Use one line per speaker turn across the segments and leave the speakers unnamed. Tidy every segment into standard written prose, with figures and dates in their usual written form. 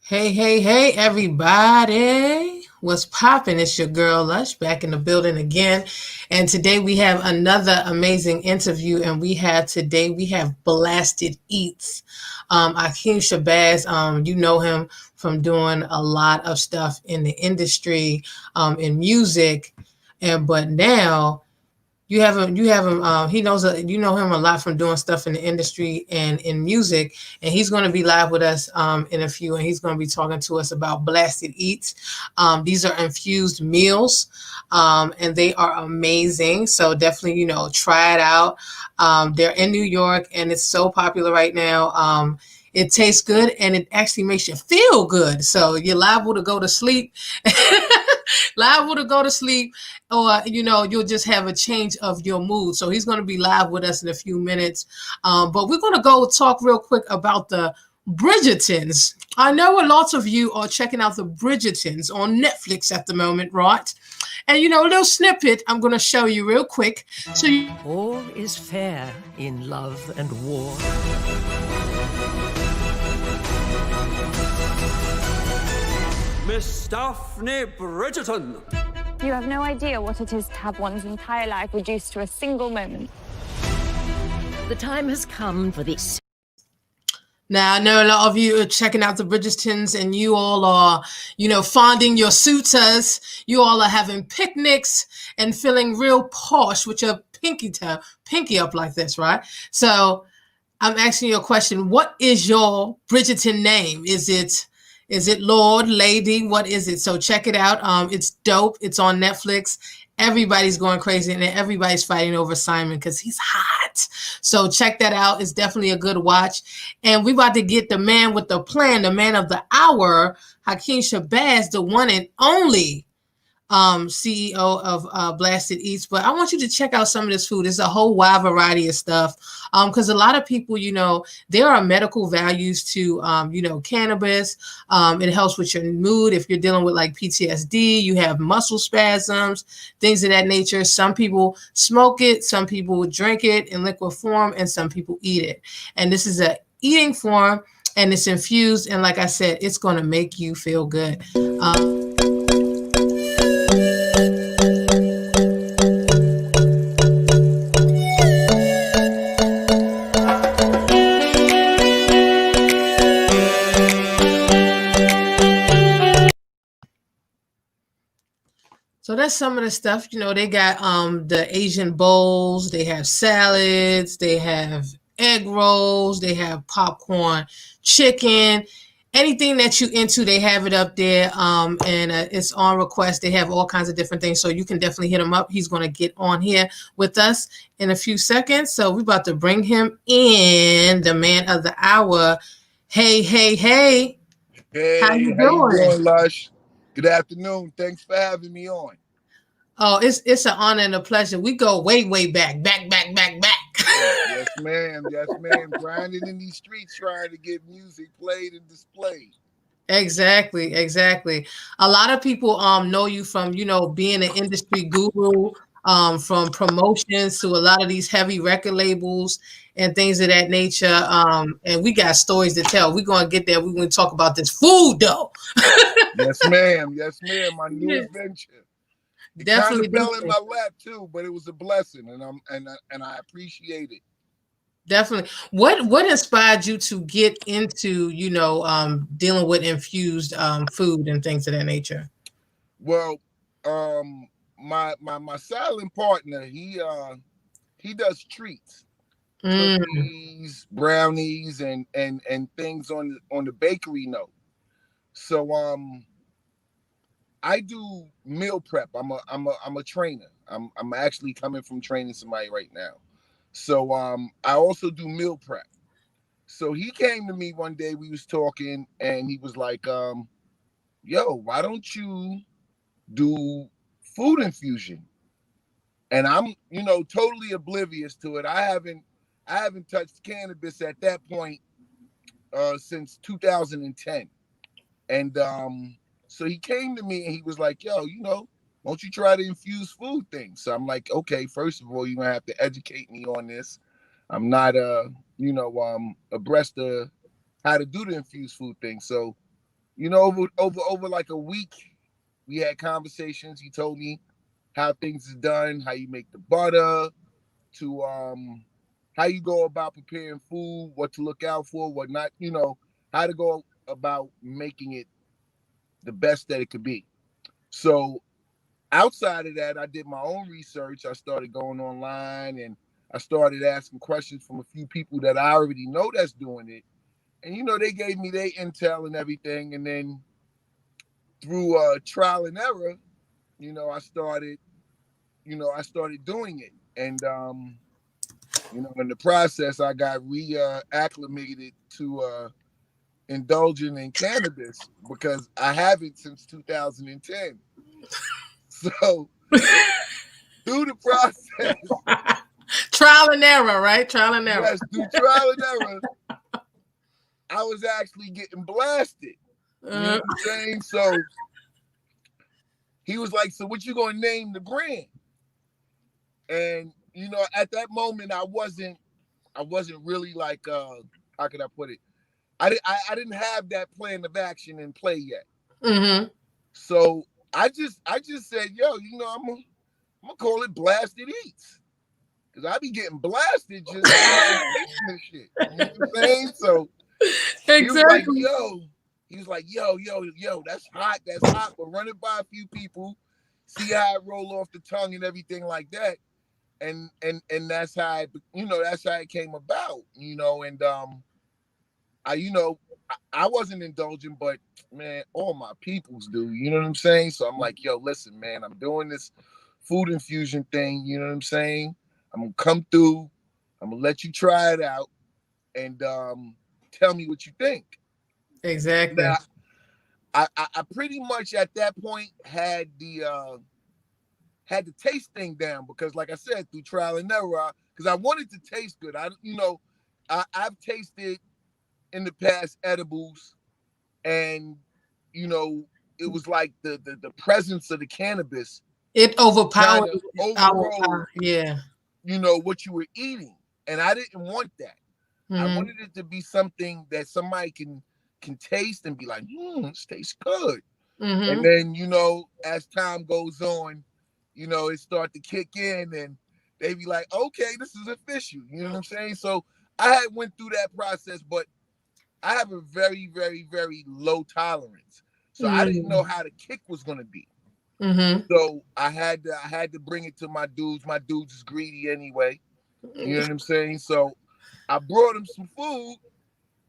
Hey, hey, hey, everybody. What's poppin'? It's your girl Lush back in the building again. And today we have another amazing interview. And we have Blasted Eats. Akeem Shabazz, you know him from doing a lot of stuff in the industry, in music. But now you have him he knows you know him a lot from doing stuff in the industry and in music, and he's going to be live with us in a few, and he's going to be talking to us about Blasted Eats. These are infused meals, and they are amazing, so definitely try it out. They're in New York and it's so popular right now. It tastes good and it actually makes you feel good, so you're liable to go to sleep. Liable to go to sleep, or you'll just have a change of your mood. So he's going to be live with us in a few minutes, but we're going to go talk real quick about the Bridgertons. I know a lot of you are checking out the Bridgertons on Netflix at the moment, right? And a little snippet I'm going to show you real quick.
All is fair in love and war.
Miss Daphne Bridgerton.
You have no idea what it is to have one's entire life reduced to a single moment.
The time has come for this.
Now, I know a lot of you are checking out the Bridgertons and you all are, fonding your suitors. You all are having picnics and feeling real posh with your pinky up like this, right? So I'm asking you a question. What is your Bridgerton name? Is it Lord, Lady? What is it? So check it out. It's dope. It's on Netflix. Everybody's going crazy and everybody's fighting over Simon because he's hot. So check that out. It's definitely a good watch. And we're about to get the man with the plan, the man of the hour, Akeem Shabazz, the one and only CEO of Blasted Eats. But I want you to check out some of this food. It's a whole wide variety of stuff. Because a lot of people, there are medical values to, cannabis. It helps with your mood. If you're dealing with like PTSD, you have muscle spasms, things of that nature. Some people smoke it, some people drink it in liquid form, and some people eat it. And this is a eating form, and it's infused. And like I said, it's going to make you feel good. So that's some of the stuff. They got the Asian bowls, they have salads, they have egg rolls, they have popcorn, chicken, anything that you into, they have it up there. And it's on request. They have all kinds of different things. So you can definitely hit him up. He's going to get on here with us in a few seconds. So we're about to bring him in, the man of the hour. Hey, hey, hey.
Hey,
how you doing,
Lush? Good afternoon. Thanks for having me on.
Oh, it's an honor and a pleasure. We go way, way back.
Yes, ma'am. Yes, ma'am. Grinding in these streets trying to get music played and displayed.
Exactly. A lot of people know you from, being an industry guru, from promotions to a lot of these heavy record labels and things of that nature. And we got stories to tell. We're gonna get there. We're gonna talk about this food though.
Yes, ma'am. Yes, ma'am. My new adventure. It kind of fell in my lap too, but it was a blessing, and I appreciate it.
Definitely. What inspired you to get into, dealing with infused food and things of that nature?
Well, my silent partner, he does treats, cookies, brownies, and things on the bakery note. So I do meal prep. I'm a trainer. I'm actually coming from training somebody right now. So I also do meal prep. So he came to me one day, we was talking, and he was like, yo, why don't you do food infusion? And I'm, totally oblivious to it. I haven't touched cannabis at that point since 2010. And so he came to me and he was like, yo, won't you try the infused food thing? So I'm like, okay, first of all, you're gonna have to educate me on this. I'm not abreast of how to do the infused food thing. So over like a week, we had conversations. He told me how things is done, how you make the butter, to how you go about preparing food, what to look out for, what not, how to go about making it the best that it could be. So outside of that, I did my own research. I started going online and I started asking questions from a few people that I already know that's doing it. And they gave me their intel and everything. And then through trial and error, I started doing it. And in the process, I got acclimated to indulging in cannabis because I haven't since 2010. So through the process,
trial and error, right? Trial and error.
yes, through trial and error, I was actually getting blasted. You know what I'm saying? So he was like, "So what you gonna name the brand?" And at that moment, I wasn't really like, how could I put it? I didn't have that plan of action in play yet.
Mm-hmm.
So I just said, "Yo, I'm gonna call it Blasted Eats," because I be getting blasted just tasting this shit. You know what I'm saying? So
Exactly.
he was like, yo, that's hot, but run it by a few people, see how it roll off the tongue and everything like that. And that's how it came about, and I wasn't indulging, but man, all my peoples do, you know what I'm saying? So I'm like, yo, listen, man, I'm doing this food infusion thing, you know what I'm saying? I'm gonna come through, I'm gonna let you try it out and tell me what you think.
Exactly.
Now, I pretty much at that point had the taste thing down because, like I said, through trial and error, because I wanted to taste good. I've tasted in the past edibles, and it was like the presence of the cannabis.
It overpowered
overrode,
yeah.
What you were eating, and I didn't want that. I
Mm-hmm.
wanted it to be something that somebody can taste and be like, this tastes good.
Mm-hmm.
And then, as time goes on, it start to kick in and they be like, okay, this is official. You know what I'm saying? So I had went through that process, but I have a very, very, very low tolerance. So I didn't know how the kick was going to be.
Mm-hmm.
So I had to bring it to my dudes. My dudes is greedy anyway. You know what I'm saying? So I brought them some food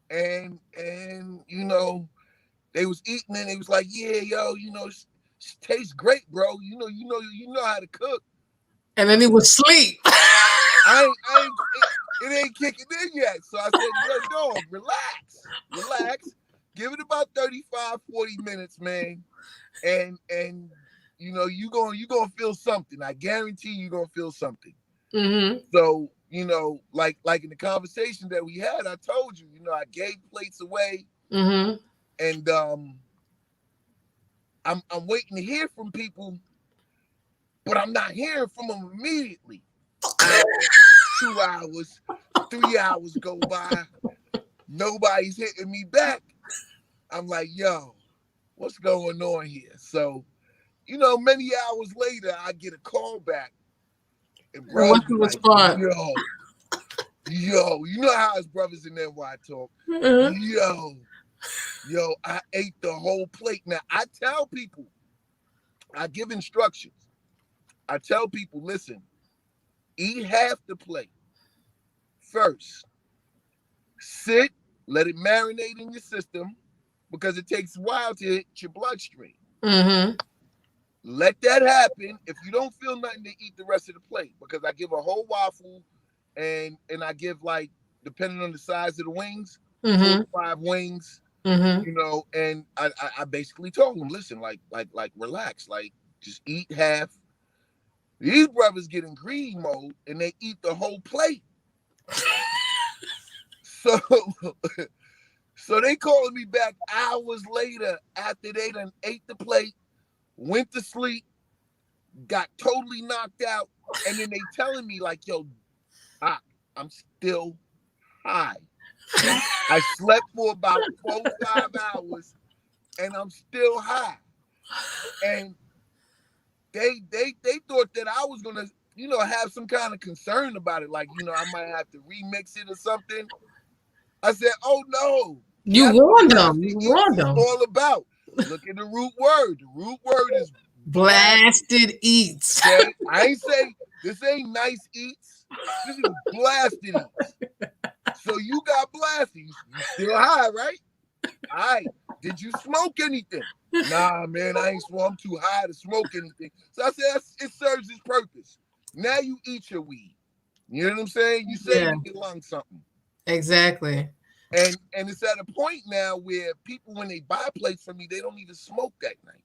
and they was eating and they was like, yeah, yo, it tastes great, bro. You know how to cook.
And then he would sleep.
It ain't kicking in yet. So I said, yo, dog, relax. Give it about 35, 40 minutes, man. And you gonna feel something. I guarantee you gonna feel something.
Mm-hmm.
So, like in the conversation that we had, I told you, I gave plates away.
Mm-hmm.
And I'm waiting to hear from people, but I'm not hearing from them immediately. 2 hours, 3 hours go by, nobody's hitting me back. I'm like, yo, what's going on here? So, many hours later, I get a call back. And bro,
what's the response?
Yo, you know how his brothers in NY talk.
Mm-hmm.
Yo, I ate the whole plate. Now, I tell people, I give instructions. I tell people, listen, eat half the plate first. Sit, let it marinate in your system because it takes a while to hit your bloodstream.
Mm-hmm.
Let that happen. If you don't feel nothing, to eat the rest of the plate because I give a whole waffle and I give, like, depending on the size of the wings, 4 to 5 wings.
Mm-hmm.
And I basically told them, listen, like relax, like just eat half. These brothers get in greed mode and they eat the whole plate. So they calling me back hours later after they done ate the plate, went to sleep, got totally knocked out, and then they telling me like, yo, I'm still high. I slept for about 4 or 5 hours and I'm still high. And they thought that I was gonna, have some kind of concern about it, like, I might have to remix it or something. I said, oh no.
You
That's
warned
what
them.
Blasted
You
Eats
warned
is
them.
all about. Look at the root word. The root word is
Blasted Eats.
Okay, I ain't say this ain't nice eats. This is blasted eats. So you got blasted. You still high, right? All right. Did you smoke anything? Nah, man, I ain't smoke. I'm too high to smoke anything. So I said it serves its purpose. Now you eat your weed. You know what I'm saying? You saving your lungs something.
Exactly.
And it's at a point now where people, when they buy plates from me, they don't even smoke that night.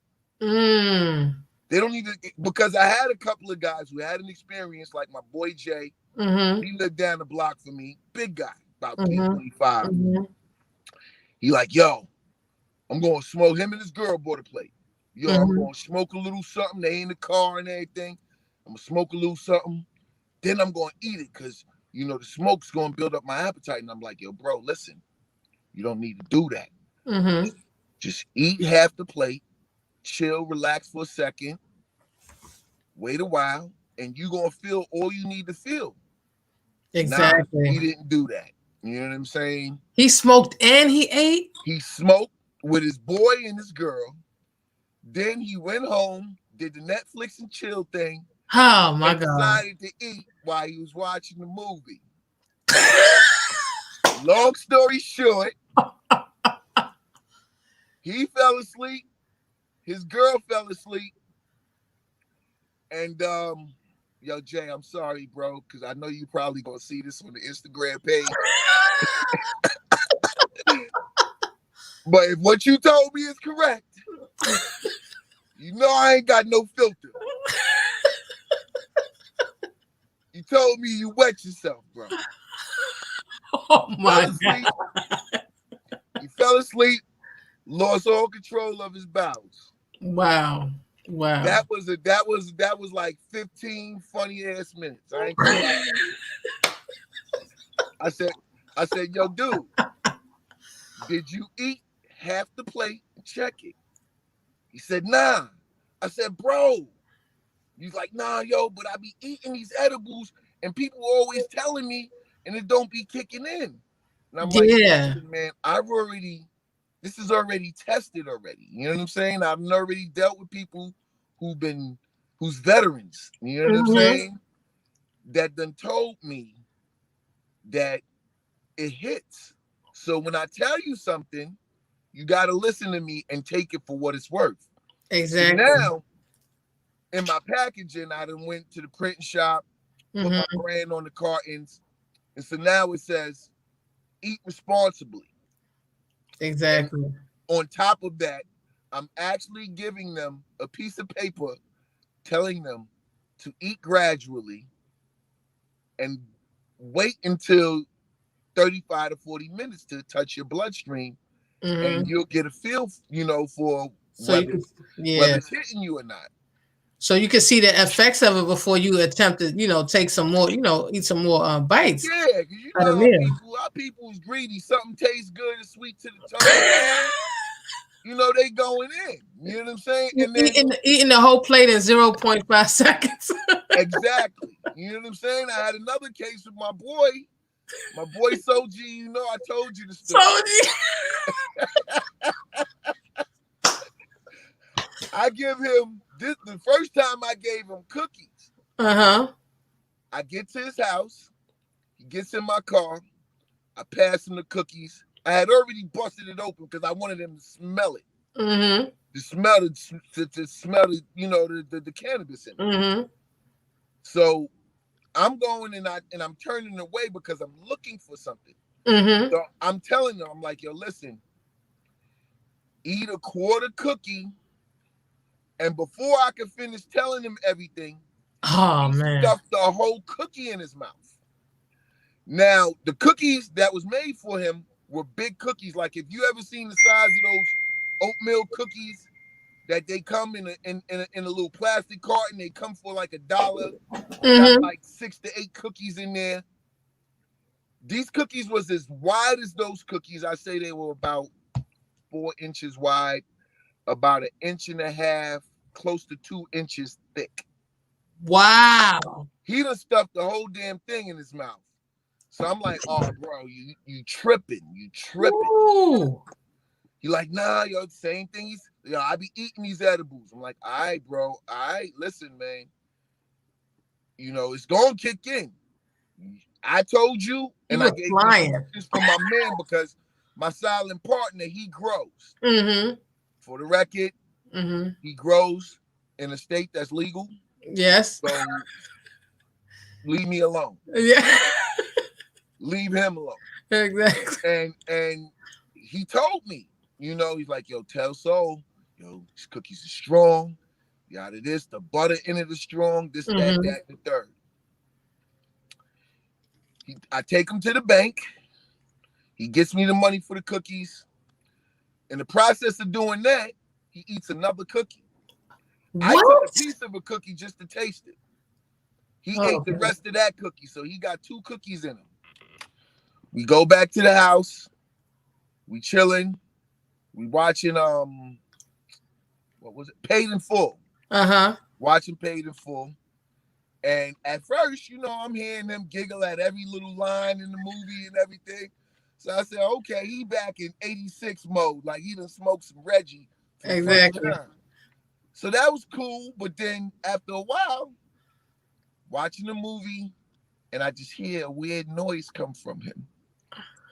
They don't even, because I had a couple of guys who had an experience, like my boy Jay. He lived down the block from me, big guy, about 325. He like, yo, I'm going to smoke. Him and his girl bought a plate. Yo, I'm going to smoke a little something. They in the car and everything. I'm going to smoke a little something. Then I'm going to eat it because, the smoke's going to build up my appetite. And I'm like, yo, bro, listen, you don't need to do that. Just eat half the plate, chill, relax for a second, wait a while, and you're going to feel all you need to feel.
Exactly.
Nah, he didn't do that. You know what I'm saying?
He smoked and he ate?
He smoked with his boy and his girl. Then he went home, did the Netflix and chill thing.
Oh, my God.
Decided to eat while he was watching the movie. Long story short, he fell asleep. His girl fell asleep. And, yo, Jay, I'm sorry, bro, because I know you probably going to see this on the Instagram page. But if what you told me is correct, I ain't got no filter. You told me you wet yourself, bro.
Oh, my God.
He fell asleep, lost all control of his bowels.
Wow.
That was like 15 funny ass minutes. I ain't gonna lie. I said, yo, dude, did you eat half the plate and check it? He said, nah. I said, bro. He's like, nah, yo, but I be eating these edibles and people always telling me and it don't be kicking in. And I'm like, man, this is already tested already. You know what I'm saying? I've already dealt with people who's veterans. You know what I'm saying? That done told me that it hits. So when I tell you something, you got to listen to me and take it for what it's worth.
Exactly.
So now, in my packaging, I done went to the print shop, put my brand on the cartons, and so now it says, eat responsibly.
Exactly.
And on top of that, I'm actually giving them a piece of paper telling them to eat gradually and wait until 35 to 40 minutes to touch your bloodstream, and you'll get a feel, for whether it's hitting you or not.
So you can see the effects of it before you attempt to, take some more, eat some more bites.
Yeah, because our people is greedy. Something tastes good and sweet to the tongue. They going in. You know what I'm saying? And then
eating the whole plate in 0.5 seconds.
Exactly. You know what I'm saying? I had another case with my boy Soji. I told you the story. Soji. I give him the first time I gave him cookies. I get to his house. He gets in my car. I pass him the cookies. I had already busted it open because I wanted him to smell it. To smell it, to smell it, the cannabis in it. So I'm going and I'm turning away because I'm looking for something. So I'm telling them, I'm like, yo, listen, eat a quarter cookie. And before I could finish telling him everything, he stuffed the whole cookie in his mouth. Now, the cookies that was made for him were big cookies. Like if you ever seen the size of those oatmeal cookies that they come in a little plastic carton, they come for like $1. Got like 6 to 8 cookies in there. These cookies was as wide as those cookies. I say they were about 4 inches wide. about 1.5 inches, close to 2 inches thick.
Wow.
He done stuffed the whole damn thing in his mouth. So I'm like, oh, bro, you tripping. You tripping.
Ooh.
He like, nah, yo, same thing. I be eating these edibles. I'm like, all right, bro. All right, listen, man. It's going to kick in. I told you,
He
and I
was
gave
flying.
instructions from my man because my silent partner, he grows.
Mm-hmm.
For the record,
Mm-hmm.
he grows in a state that's legal.
Yes.
So leave me alone.
Yeah.
Leave him alone.
Exactly.
And he told me, he's like, yo, tell Soul, these cookies are strong. Yada this, the butter in it is strong. This, that,
Mm-hmm.
that, and the third. I take him to the bank. He gets me the money for the cookies. In the process of doing that, he eats another cookie.
What?
I took a piece of a cookie just to taste it. He ate the
Okay.
rest of that cookie, so he got 2 cookies in him. We go back to the house. We chilling. We watching what was it? Paid in Full.
Uh-huh.
Watching Paid in Full. And at first, I'm hearing them giggle at every little line in the movie and everything. So I said, okay, he back in 86 mode, like he done smoked some Reggie for the
Exactly.
first time. So that was cool. But then after a while, watching the movie, and I just hear a weird noise come from him.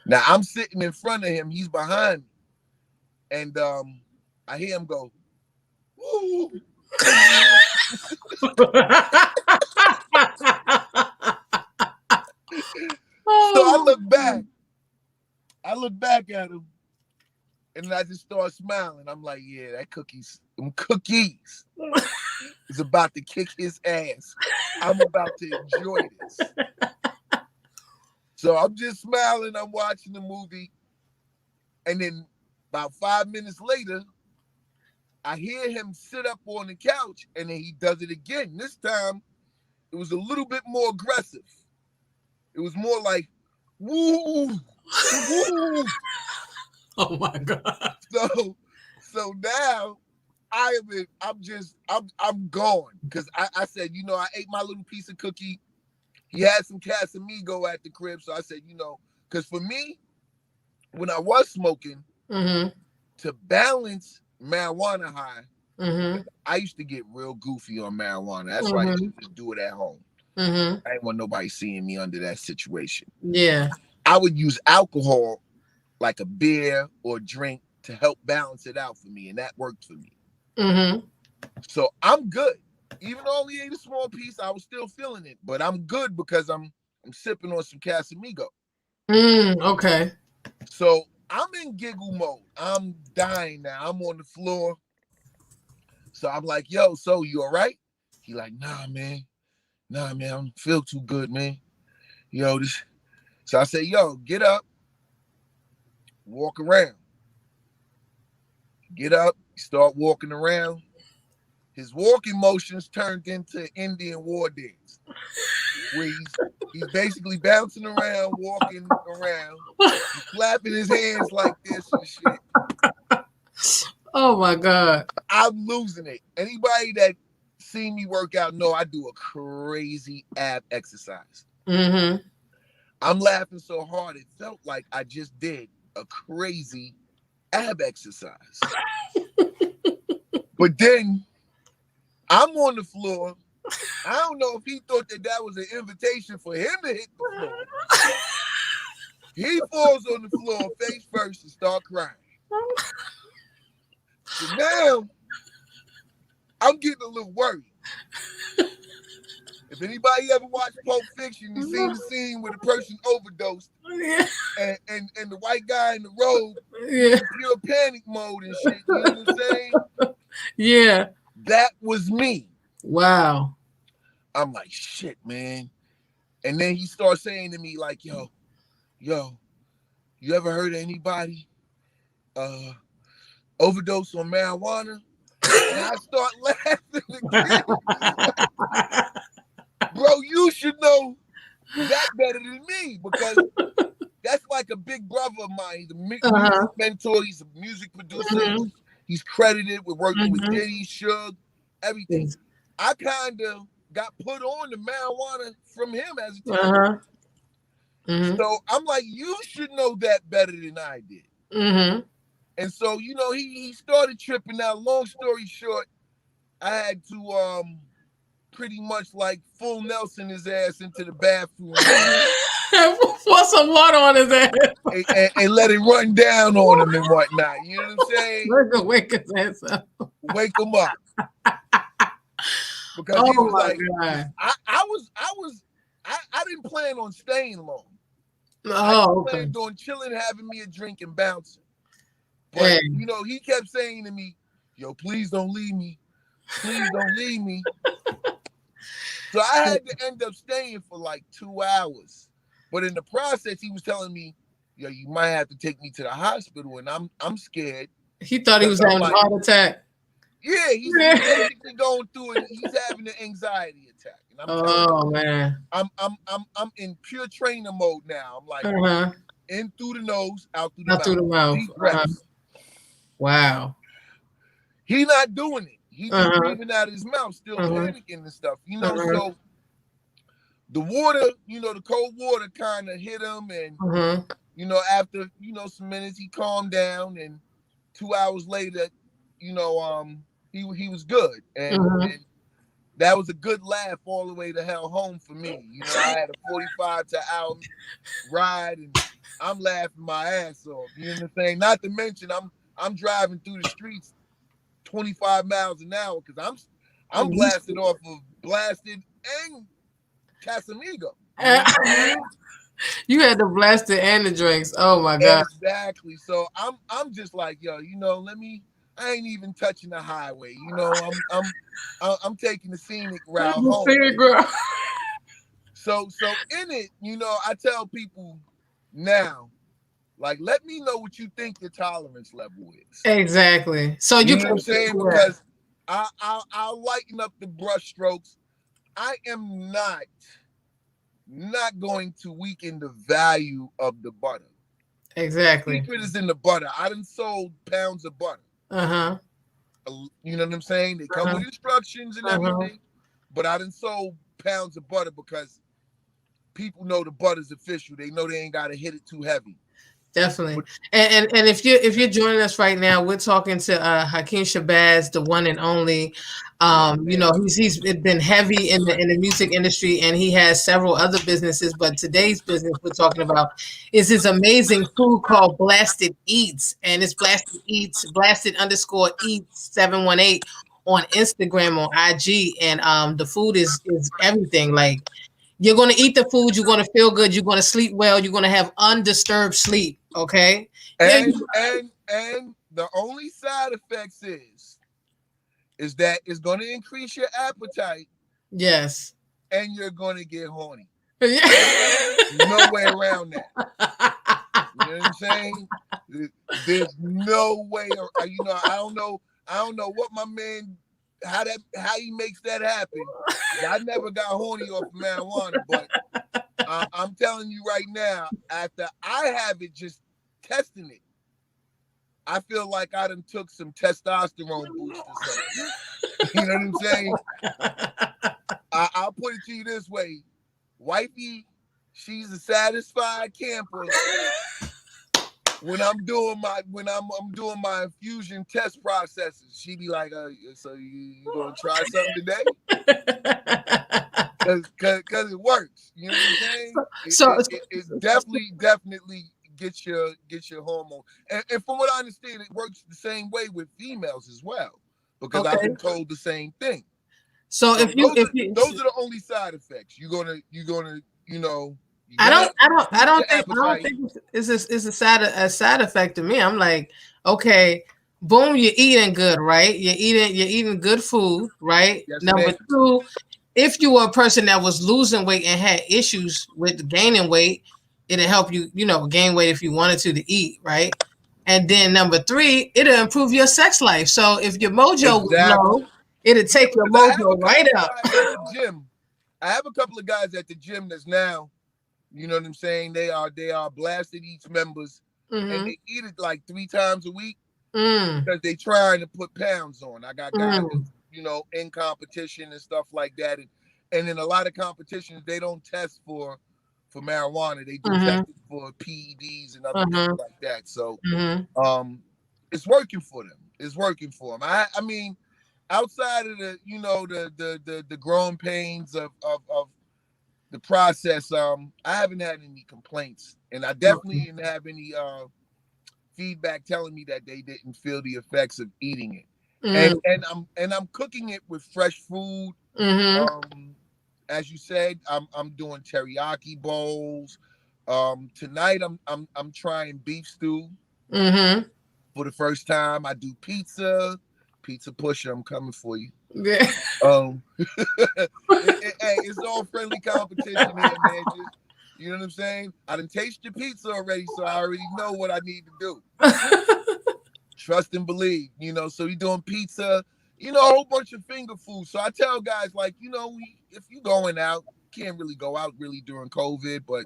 Now I'm sitting in front of him, he's behind me. And I hear him go, woo. So I look back at him, and I just start smiling. I'm like, yeah, them cookies is about to kick his ass. I'm about to enjoy this. So I'm just smiling. I'm watching the movie. And then about 5 minutes later, I hear him sit up on the couch, and then he does it again. This time, it was a little bit more aggressive. It was more like, woo, woo.
Oh my God.
So now I'm gone. Because I said, I ate my little piece of cookie. He had some Casamigo at the crib. So I said, because for me, when I was smoking,
Mm-hmm.
to balance marijuana high,
Mm-hmm.
I used to get real goofy on marijuana. That's why I used to just do it at home.
Mm-hmm.
I didn't want nobody seeing me under that situation.
Yeah.
I would use alcohol, like a beer or drink, to help balance it out for me, and that worked for me.
Mm-hmm.
So I'm good. Even though I only ate a small piece, I was still feeling it. But I'm good because I'm sipping on some Casamigo.
Okay.
So I'm in giggle mode. I'm dying now. I'm on the floor. So I'm like, yo, so you all right? He like, nah, man, I don't feel too good, man. So I say, yo, get up, walk around. Get up, start walking around. His walking motions turned into Indian war dance, where he's basically bouncing around, walking around, flapping his hands like this and shit.
Oh my God.
I'm losing it. Anybody that seen me work out know I do a crazy ab exercise.
Mm-hmm.
I'm laughing so hard it felt like I just did a crazy ab exercise. But then I'm on the floor. I don't know if he thought that was an invitation for him to hit the floor. He falls on the floor face first and start crying. So now I'm getting a little worried. If anybody ever watched Pulp Fiction, you seen the scene where the person overdosed, and the white guy in the robe, pure panic mode and shit. You know what I'm saying?
Yeah.
That was me.
Wow.
I'm like, shit, man. And then he starts saying to me like, yo, you ever heard of anybody overdose on marijuana? And I start laughing again. Bro, you should know that better than me, because that's like a big brother of mine. He's a music mentor. He's a music producer. He's credited with working with
Mhm.
Diddy, Suge, everything.
Yes.
I kind of got put on the marijuana from him as a teenager.
Uh-huh. Mhm.
So I'm like, you should know that better than I did.
Mhm.
And so, you know, he started tripping out. Long story short, I had to pretty much like full Nelson his ass into the bathroom
Pour some water on his ass.
and let it run down on him and whatnot. You know what I'm saying?
We're gonna wake his ass up.
Wake him up. Because he
Oh
was
my
like,
God.
I didn't plan on staying long. I
Oh, okay.
planned on chilling, having me a drink and bouncing. But
Hey.
you know, he kept saying to me, yo, please don't leave me. Please don't leave me. So I had to end up staying for like 2 hours. But in the process, he was telling me, yo, you might have to take me to the hospital, and I'm scared.
He thought he was having a heart attack.
Yeah, he's basically going through it. He's having an anxiety attack. And I'm telling you,
Man.
I'm in pure trainer mode now. I'm like in through the nose, out through the
Out
mouth.
through the mouth.
Deep breaths.
Wow.
He not doing it. He's just breathing out of his mouth, still panicking and stuff. You know, so the water, you know, the cold water kind of hit him, and you know, after, you know, some minutes he calmed down, and 2 hours later, you know, he was good. And that was a good laugh all the way to hell home for me. You know, I had a 45 to hour ride, and I'm laughing my ass off. You know what I'm saying? Not to mention I'm driving through the streets 25 miles an hour because I'm blasted off of Blasted and Casamigo.
You had the blasted and the drinks. Oh my God.
Exactly. So I'm just like, yo, you know, I ain't even touching the highway. You know, I'm taking the scenic route home. So in it, you know, I tell people now, like, let me know what you think your tolerance level is.
Exactly. So
you know what I'm saying? Because I'll lighten up the brush strokes. I am not going to weaken the value of the butter.
Exactly.
The secret is in the butter. I done sold pounds of butter. You know what I'm saying? They come with instructions and everything, but I done sold pounds of butter because people know the butter's official. They know they ain't got to hit it too heavy.
Definitely. And if you're joining us right now, we're talking to Akeem Shabazz, the one and only. You know, he's been heavy in the music industry, and he has several other businesses. But today's business we're talking about is his amazing food called Blasted Eats, and it's Blasted Eats, Blasted_Eats 718 on Instagram, on IG, and the food is everything. Like, you're going to eat the food. You're going to feel good. You're going to sleep well. You're going to have undisturbed sleep. Okay.
And the only side effects is that it's going to increase your appetite.
Yes.
And you're going to get horny.
Yeah.
No way around that. You know what I'm saying? There's no way. You know, I don't know what my man, how he makes that happen. I never got horny off of marijuana, but I'm telling you right now, after I have it, just testing it, I feel like I done took some testosterone boost or something. You know what I'm saying? I'll put it to you this way. Wifey, she's a satisfied camper. When I'm doing my infusion test processes, she be like, so you gonna try something today? Cause it works. You know what I'm saying? It definitely gets your hormone. And from what I understand, it works the same way with females as well. Because I've been told the same thing.
So
those are the only side effects. You're gonna, you know.
I don't think it's a side effect to me. I'm like, okay, boom, you're eating good, right? You're eating good food, right?
Yes,
Number two, if you were a person that was losing weight and had issues with gaining weight, it'll help you, you know, gain weight if you wanted to eat, right? And then number three, it'll improve your sex life. So if your mojo was low, it'll take your mojo right up.
I have a couple of guys at the gym that's now, you know what I'm saying? They are Blasted Eats members, and they eat it like 3 times a week. because they trying to put pounds on. I got guys
Mm.
that, in competition and stuff like that, and in a lot of competitions they don't test for marijuana. They do test it for PEDs and other things like that. So it's working for them. It's working for them. I mean, outside of the growing pains of the process, I haven't had any complaints, and I definitely didn't have any feedback telling me that they didn't feel the effects of eating it. And I'm cooking it with fresh food. As you said, I'm doing teriyaki bowls. Tonight I'm trying beef stew for the first time. I do pizza pusher. I'm coming for you.
Yeah.
It's all friendly competition here, man. You know what I'm saying? I done tasted your pizza already, so I already know what I need to do. Trust and believe, so you're doing pizza, a whole bunch of finger food. So I tell guys, like, if you're going out, can't really go out really during COVID, but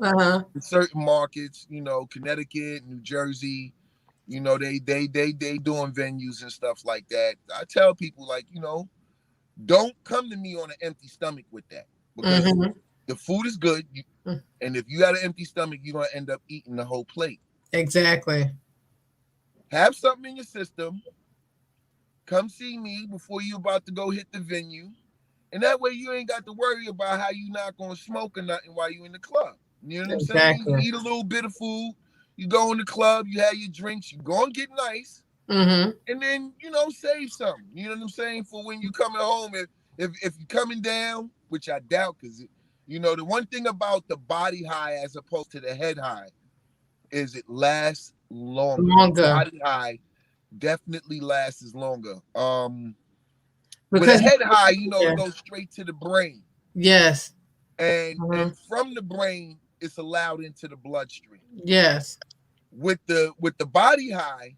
in certain markets, Connecticut, New Jersey, they doing venues and stuff like that. I tell people, like, don't come to me on an empty stomach with that, because the food is good, and if you got an empty stomach, you're gonna end up eating the whole plate.
Exactly.
Have something in your system. Come see me before you about to go hit the venue, and that way you ain't got to worry about how you not gonna smoke or nothing while you in the club. You know what I'm saying? You eat a little bit of food, you go in the club, you have your drinks, you go and get nice, and then save something. You know what I'm saying? For when you coming home, if you're coming down, which I doubt, because the one thing about the body high as opposed to the head high is it lasts longer. The body high definitely lasts longer. With a head high, it goes straight to the brain.
Yes.
And from the brain, it's allowed into the bloodstream.
Yes.
With the body high,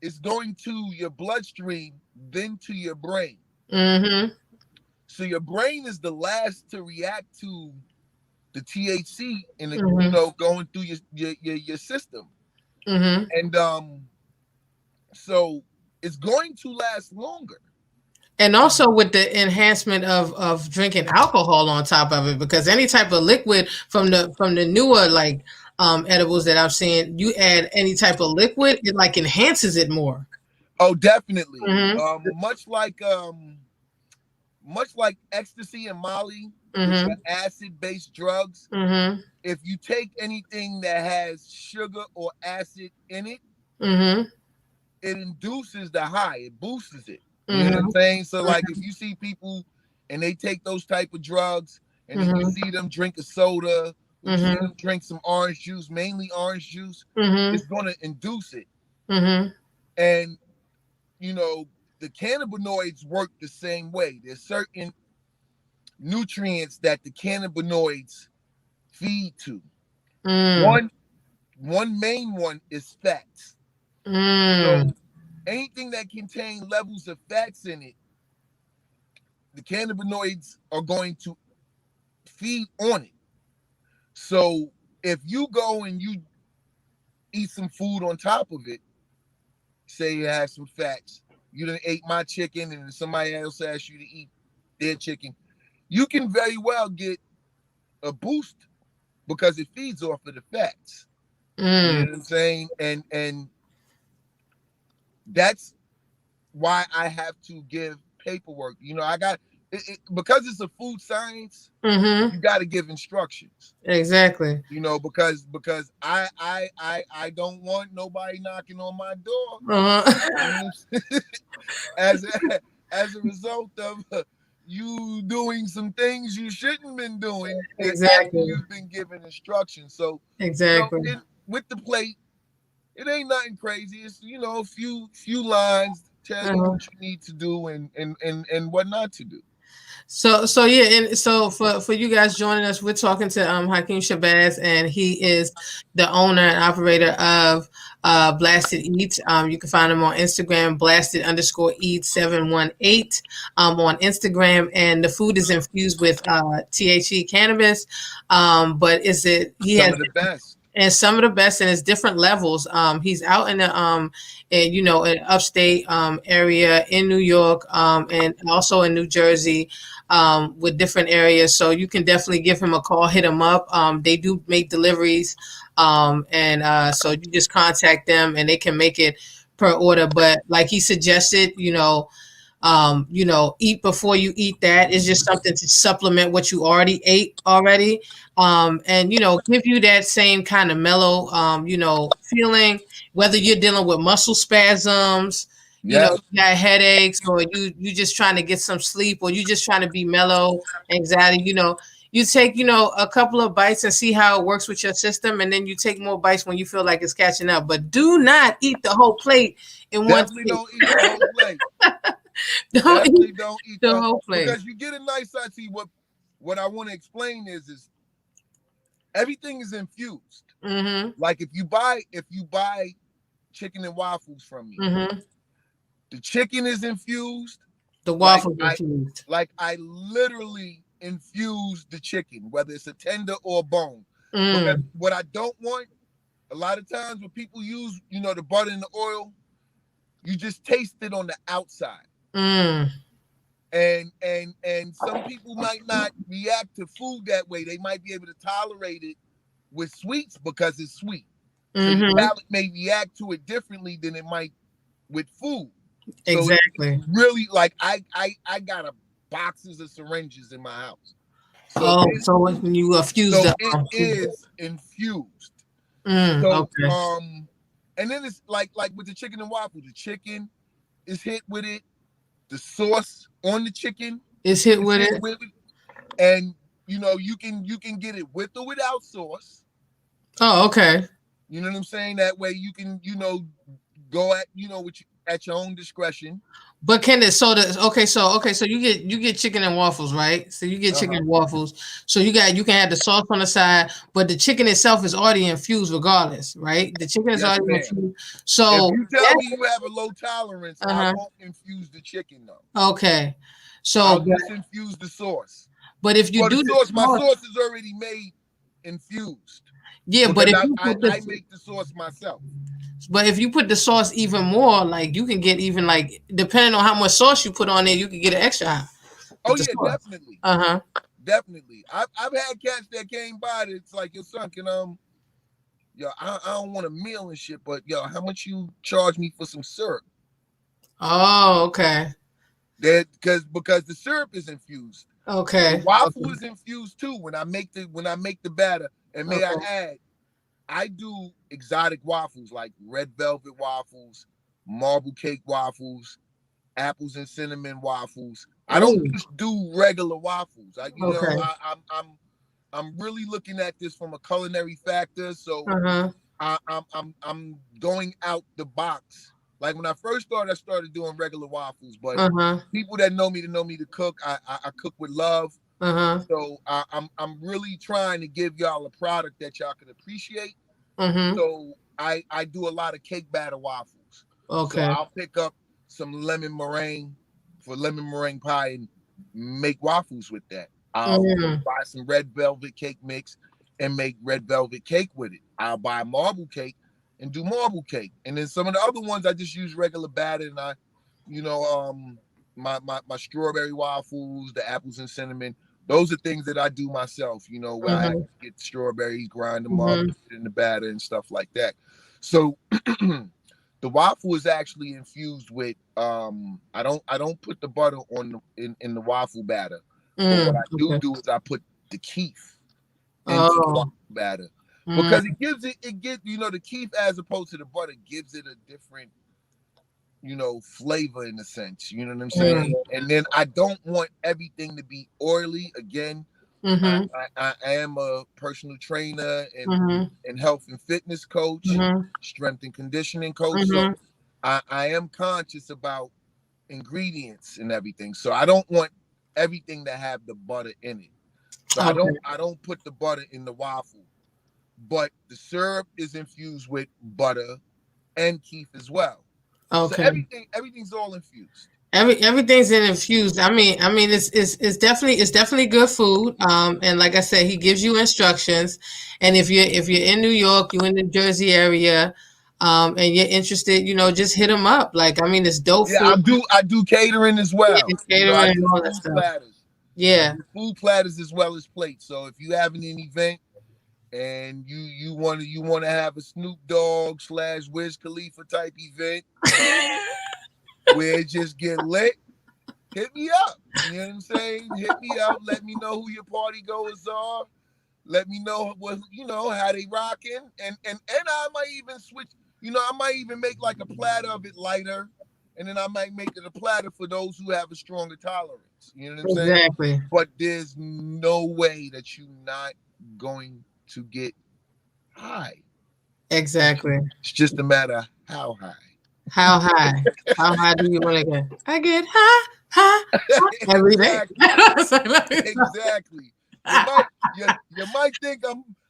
it's going to your bloodstream, then to your brain. So your brain is the last to react to the THC and going through your system. And so it's going to last longer.
And also with the enhancement of drinking alcohol on top of it, because any type of liquid from the newer like edibles that I've seen, you add any type of liquid, it like enhances it more.
Oh, definitely. Much like ecstasy and Molly, which are acid-based drugs. If you take anything that has sugar or acid in it, it induces the high. It boosts it. You know what I'm saying? So, like, if you see people and they take those type of drugs, and then you see them drink a soda, you see them drink some orange juice, mainly orange juice, it's going to induce it. And, the cannabinoids work the same way. There's certain nutrients that the cannabinoids feed to. One main one is fats. So anything that contains levels of fats in it, the cannabinoids are going to feed on it. So if you go and you eat some food on top of it, say you have some fats, you done ate my chicken and somebody else asked you to eat their chicken, you can very well get a boost because it feeds off of the fats. You know what I'm saying? And that's why I have to give paperwork. I got it, because it's a food science. You got to give instructions. Exactly. Because I don't want nobody knocking on my door. As a result of you doing some things you shouldn't have been doing. Exactly. You've been given instructions. So exactly. With the plate, it ain't nothing crazy. It's a few lines tell you what you need to do and what not to do.
So yeah, and so for you guys joining us, we're talking to Akeem Shabazz, and he is the owner and operator of Blasted Eats. You can find him on Instagram, blasted_eats718 on Instagram, and the food is infused with THC cannabis. But he has the best. and some of the best, and it's different levels. He's out in the in, in upstate area in New York, and also in New Jersey, with different areas. So you can definitely give him a call, hit him up. They do make deliveries, and so you just contact them, and they can make it per order. But like he suggested, eat before you eat that. It's just something to supplement what you already ate already. And give you that same kind of mellow, feeling, whether you're dealing with muscle spasms,
Yes,
you got headaches, or you just trying to get some sleep, or you just trying to be mellow, anxiety, you take, a couple of bites and see how it works with your system. And then you take more bites when you feel like it's catching up, but do not eat the whole plate in one
definitely
sitting.
don't eat the whole plate.
Don't
Definitely
eat
don't eat
the whole plate.
because you get a nice. I see what I want to explain is everything is infused.
Mm-hmm.
Like if you buy chicken and waffles from me,
Mm-hmm.
the chicken is infused.
The waffles infused.
I literally infuse the chicken, whether it's a tender or a bone. Because
Mm.
what I don't want, a lot of times when people use, the butter and the oil, you just taste it on the outside.
Mm.
And some people might not react to food that way. They might be able to tolerate it with sweets because it's sweet. So your
Mm-hmm.
palate may react to it differently than it might with food. So
Exactly.
it's really like I got boxes of syringes in my house.
So when you fuse
So
the
it is infused. So
okay.
and then it's like with the chicken and waffle, the chicken is hit with it, the sauce on the chicken
It's hit with it.
and you can get it with or without sauce.
Oh, okay.
You know what I'm saying? That way you can go at at your own discretion.
But can it so you get chicken and waffles, right? So you get chicken and waffles. So you can have the sauce on the side, but the chicken itself is already infused regardless, right? The chicken is
Yes,
already
ma'am.
infused. So
if you tell me you have a low tolerance, I won't infuse the chicken though.
Okay. So
I'll just infuse the sauce.
But if you do the
my sauce is already made infused.
Yeah, but if
I make the sauce myself.
But if you put the sauce even more, like you can get even like depending on how much sauce you put on there, you can get an extra high.
Oh yeah, definitely.
Uh-huh.
Definitely. I've had cats that came by that's like, your son can I don't want a meal and shit, but how much you charge me for some syrup?
Oh, okay.
That because the syrup is infused.
Okay.
The waffle is infused too. When I make the batter, and may I add, I do exotic waffles like red velvet waffles, marble cake waffles, apples and cinnamon waffles. I don't just do regular waffles. I'm really looking at this from a culinary factor. So I'm going out the box. Like when I first started, I started doing regular waffles. But people that know me to cook, I cook with love. So I'm really trying to give y'all a product that y'all can appreciate. So I do a lot of cake batter waffles.
Okay.
So I'll pick up some lemon meringue for lemon meringue pie and make waffles with that. I'll buy some red velvet cake mix and make red velvet cake with it. I'll buy marble cake and do marble cake. And then some of the other ones I just use regular batter, and I, my strawberry waffles, the apples and cinnamon. Those are things that I do myself, where I get strawberries, grind them up, put in the batter and stuff like that. So the waffle is actually infused with I don't put the butter in the waffle batter. But what I do is I put the keef into the waffle batter. Because it gives the keef as opposed to the butter gives it a different flavor in a sense, you know what I'm saying? And then I don't want everything to be oily. Again, I am a personal trainer and health and fitness coach, strength and conditioning coach. So I am conscious about ingredients and everything. So I don't want everything to have the butter in it. So I don't put the butter in the waffle. But the syrup is infused with butter and keef as well. Okay. So everything's all infused.
Everything's in infused. I mean, it's definitely good food. And like I said, he gives you instructions. And if you're in New York, you're in the Jersey area, and you're interested, just hit him up. Like, I mean, it's dope
Yeah,
food,
I do catering as
yeah,
well. I
catering and
do
all that
food
stuff.
platters. I
Yeah.
do food platters as well as plates. So if you having an event and you want to have a Snoop Dogg / Wiz Khalifa type event where it just get lit, hit me up. You know what I'm saying? Hit me up. Let me know who your party goers are. Let me know how they rocking, and I might even switch. I might even make like a platter of it lighter, and then I might make it a platter for those who have a stronger tolerance. You know what I'm saying?
Exactly.
But there's no way that you're not going to get high.
Exactly.
It's just a matter of how high.
How high? How high do you want to get? I get high, high, high every day.
Exactly. Exactly. You might think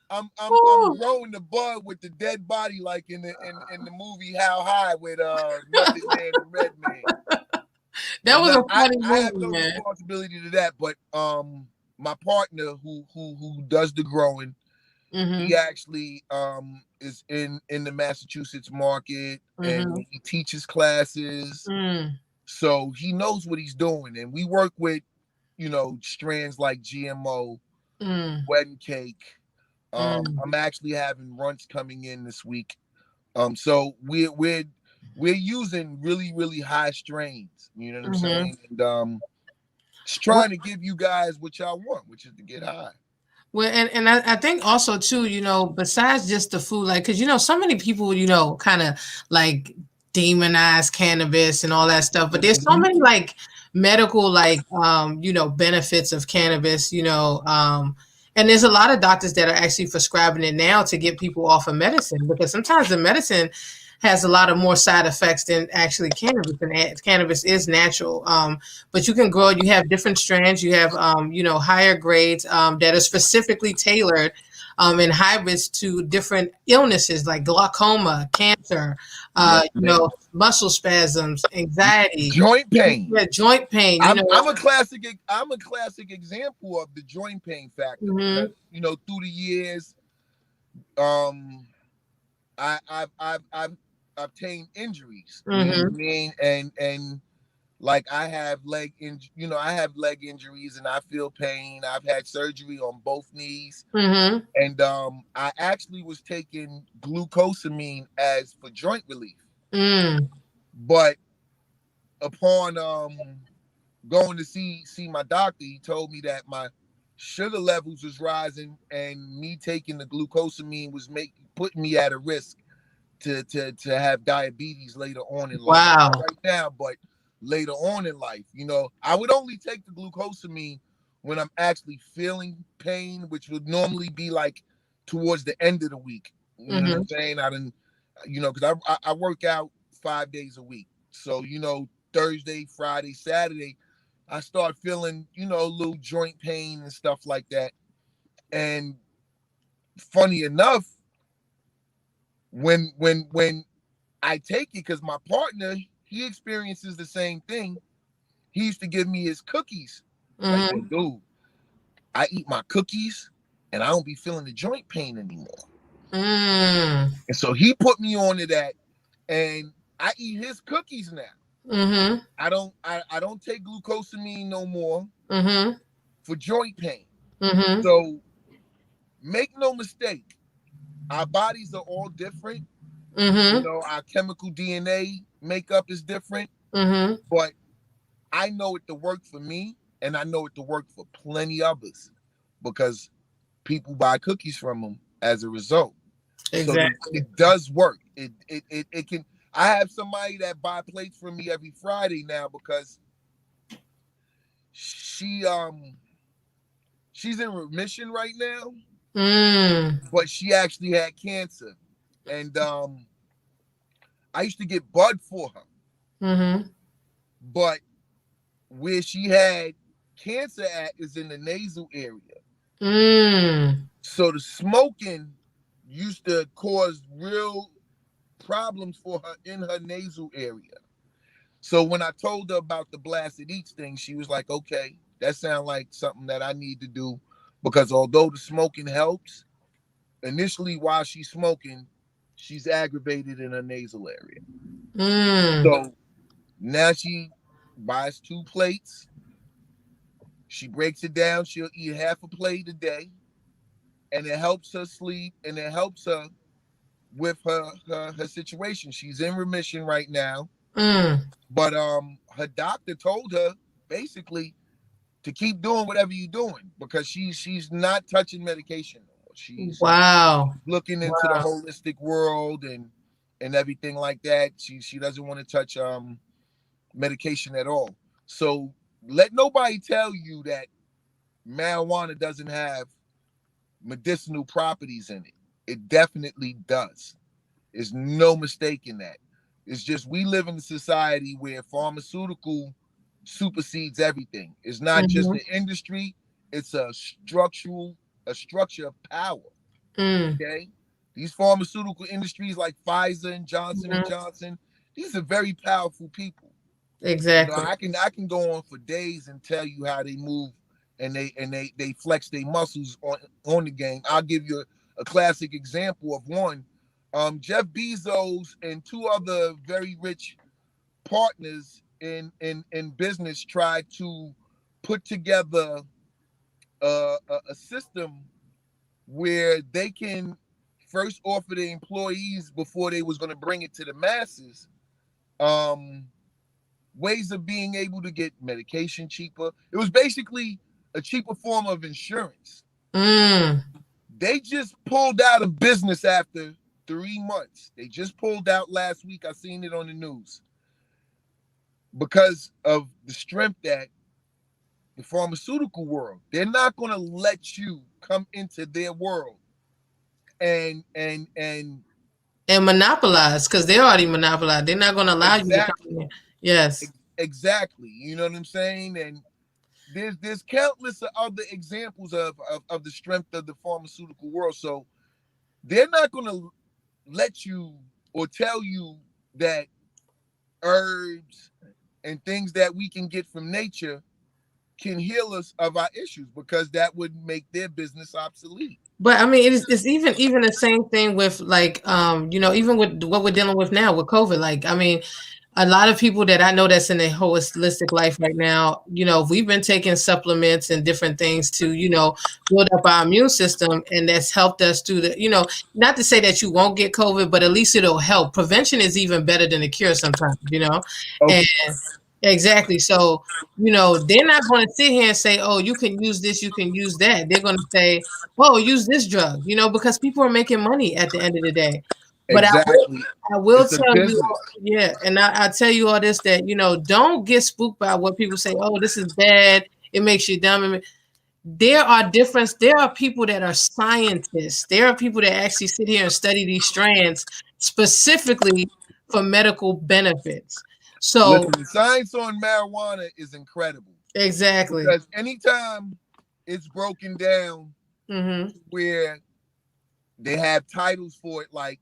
I'm
Ooh,
growing the bud with the dead body like in the movie How High with Method Man and Redman.
that
I'm
was
not
a funny
I have
movie,
no
man.
responsibility to that, but my partner who does the growing, he
Mhm.
actually is in the Massachusetts market, and
Mhm.
he teaches classes.
Mm.
So he knows what he's doing, and we work with strands like GMO,
Mm.
wedding cake.
Mm.
I'm actually having runts coming in this week. So we're using really really high strains. You know what I'm
Mhm.
saying? And just trying to give you guys what y'all want, which is to get high.
Well, and I think also too, besides just the food, like, because so many people, kind of like demonize cannabis and all that stuff, but there's so
Mhm.
many like medical, like, benefits of cannabis, and there's a lot of doctors that are actually prescribing it now to get people off of medicine, because sometimes the medicine has a lot of more side effects than actually cannabis, and cannabis is natural. But you can grow it. You have different strands. You have, higher grades that are specifically tailored and hybrids to different illnesses like glaucoma, cancer,
Yes, ma'am.
muscle spasms, anxiety,
Joint pain.
yeah, joint pain.
I'm a classic example of the joint pain factor because
Hmm.
through the years, um, I've obtained injuries. You know what I
Hmm.
mean? And like I have leg injuries and I feel pain. I've had surgery on both knees,
Hmm.
and I actually was taking glucosamine as for joint relief.
Mm.
But upon going to see my doctor, he told me that my sugar levels was rising, and me taking the glucosamine was putting me at a risk to have diabetes later on in life. Not
Wow.
right now, but later on in life. I would only take the glucosamine when I'm actually feeling pain, which would normally be like towards the end of the week. You know what I'm
Hmm.
saying? I didn't, because I work out 5 days a week. So, Thursday, Friday, Saturday, I start feeling, a little joint pain and stuff like that. And funny enough, when I take it, because my partner, he experiences the same thing. He used to give me his cookies. Like, yo,
Hmm.
dude, I eat my cookies and I don't be feeling the joint pain anymore.
Mm.
And so he put me onto that, and I eat his cookies now.
Hmm.
I don't take glucosamine no more
Hmm.
for joint pain.
Hmm.
So make no mistake, our bodies are all different.
Hmm.
Our chemical DNA makeup is different,
Hmm.
but I know it to work for me, and I know it to work for plenty others because people buy cookies from them as a result. So
Exactly.
it does work. It can. I have somebody that buy plates from me every Friday now because she's in remission right now,
Mm.
but she actually had cancer, and I used to get bud for her,
Mhm.
but where she had cancer at is in the nasal area.
Mm.
So the smoking used to cause real problems for her in her nasal area. So when I told her about the blasted eats thing, she was like, okay, that sounds like something that I need to do, because although the smoking helps, initially while she's smoking, she's aggravated in her nasal area. So now she buys 2 plates. She breaks it down. She'll eat half a plate a day, and it helps her sleep, and it helps her with her situation. She's in remission right now, but her doctor told her basically to keep doing whatever you're doing, because she's not touching medication no more. She's looking into the holistic world and everything like that. She doesn't want to touch medication at all. So let nobody tell you that marijuana doesn't have medicinal properties in it. It definitely does. There's no mistake in that. It's just we live in a society where pharmaceutical supersedes everything. It's not just an industry, it's a structure of power. Okay? These pharmaceutical industries like Pfizer and Johnson and Johnson, these are very powerful people.
Exactly.
You know, I can go on for days and tell you how they move and they flex their muscles on the game. I'll give you a classic example of one. Jeff Bezos and 2 other very rich partners in business tried to put together a system where they can first offer the employees, before they was going to bring it to the masses, ways of being able to get medication cheaper. It was basically a cheaper form of insurance. They just pulled out of business after 3 months. They just pulled out last week. I seen it on the news, because of the strength that the pharmaceutical world, they're not going to let you come into their world and
monopolize, because they're already monopolized. They're not going to allow you to come in. Yes.
Exactly. You know what I'm saying? And there's countless other examples of the strength of the pharmaceutical world. So they're not going to let you or tell you that herbs and things that we can get from nature can heal us of our issues, because that would make their business obsolete.
But I mean, it's even the same thing with like, you know, even with what we're dealing with now with COVID. Like, I mean, a lot of people that I know that's in a holistic life right now, you know, we've been taking supplements and different things to, you know, build up our immune system. And that's helped us through the, you know, not to say that you won't get COVID, but at least it'll help. Prevention is even better than a cure sometimes, you know?
Okay.
And exactly. So, you know, they're not going to sit here and say, oh, you can use this, you can use that. They're going to say, oh, use this drug, you know, because people are making money at the end of the day. But
Exactly.
I will
It's a
tell you,
business.
yeah, and I tell you all this, that, you know, don't get spooked by what people say. Oh, this is bad. It makes you dumb. There are people that are scientists. There are people that actually sit here and study these strands specifically for medical benefits. So
Listen, the science on marijuana is incredible.
exactly.
Because anytime it's broken down where they have titles for it, like,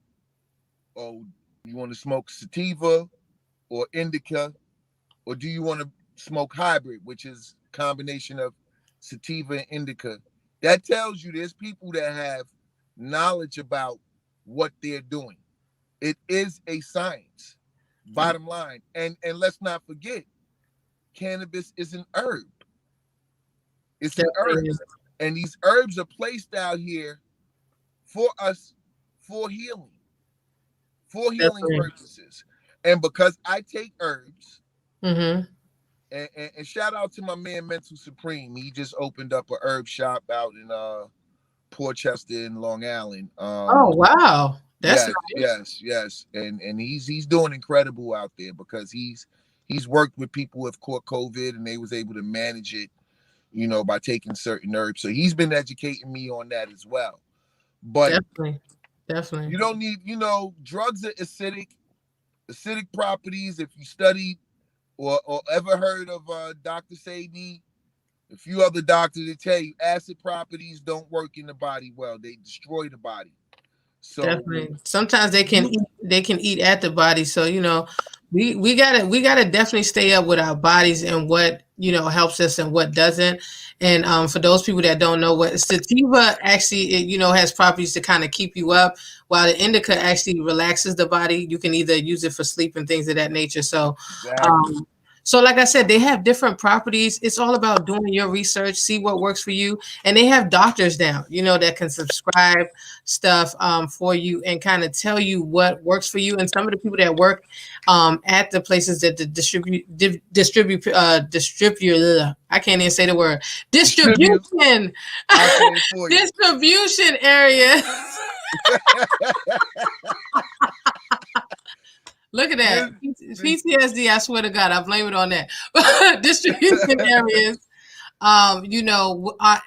oh, you want to smoke sativa or indica, or do you want to smoke hybrid, which is a combination of sativa and indica? That tells you there's people that have knowledge about what they're doing. It is a science, bottom line. And let's not forget, cannabis is an herb. It's an herb. And these herbs are placed out here for us for healing purposes. And because I take herbs, and shout out to my man Mental Supreme. He just opened up a herb shop out in Port Chester in Long Island.
Oh wow. That's
yes. And he's doing incredible out there, because he's worked with people who have caught COVID and they was able to manage it, you know, by taking certain herbs. So he's been educating me on that as well. But
definitely.
you don't need, you know, drugs are acidic properties. If you studied or ever heard of Dr. Sabi, a few other doctors, they tell you acid properties don't work in the body well. They destroy the body. So
definitely. Sometimes they can eat at the body. So, you know, We gotta definitely stay up with our bodies and what helps us and what doesn't. And for those people that don't know, what sativa actually has properties to kind of keep you up, while the indica actually relaxes the body. You can either use it for sleep and things of that nature. So
Exactly.
um, so like I said, they have different properties. It's all about doing your research, see what works for you. And they have doctors now, that can subscribe stuff for you and kind of tell you what works for you. And some of the people that work at the places that distribute, I can't even say the word,
Distribute.
distribution,
I'll say it for you.
distribution area. Look at that. PTSD, I swear to God, I blame it on that. Distribution areas,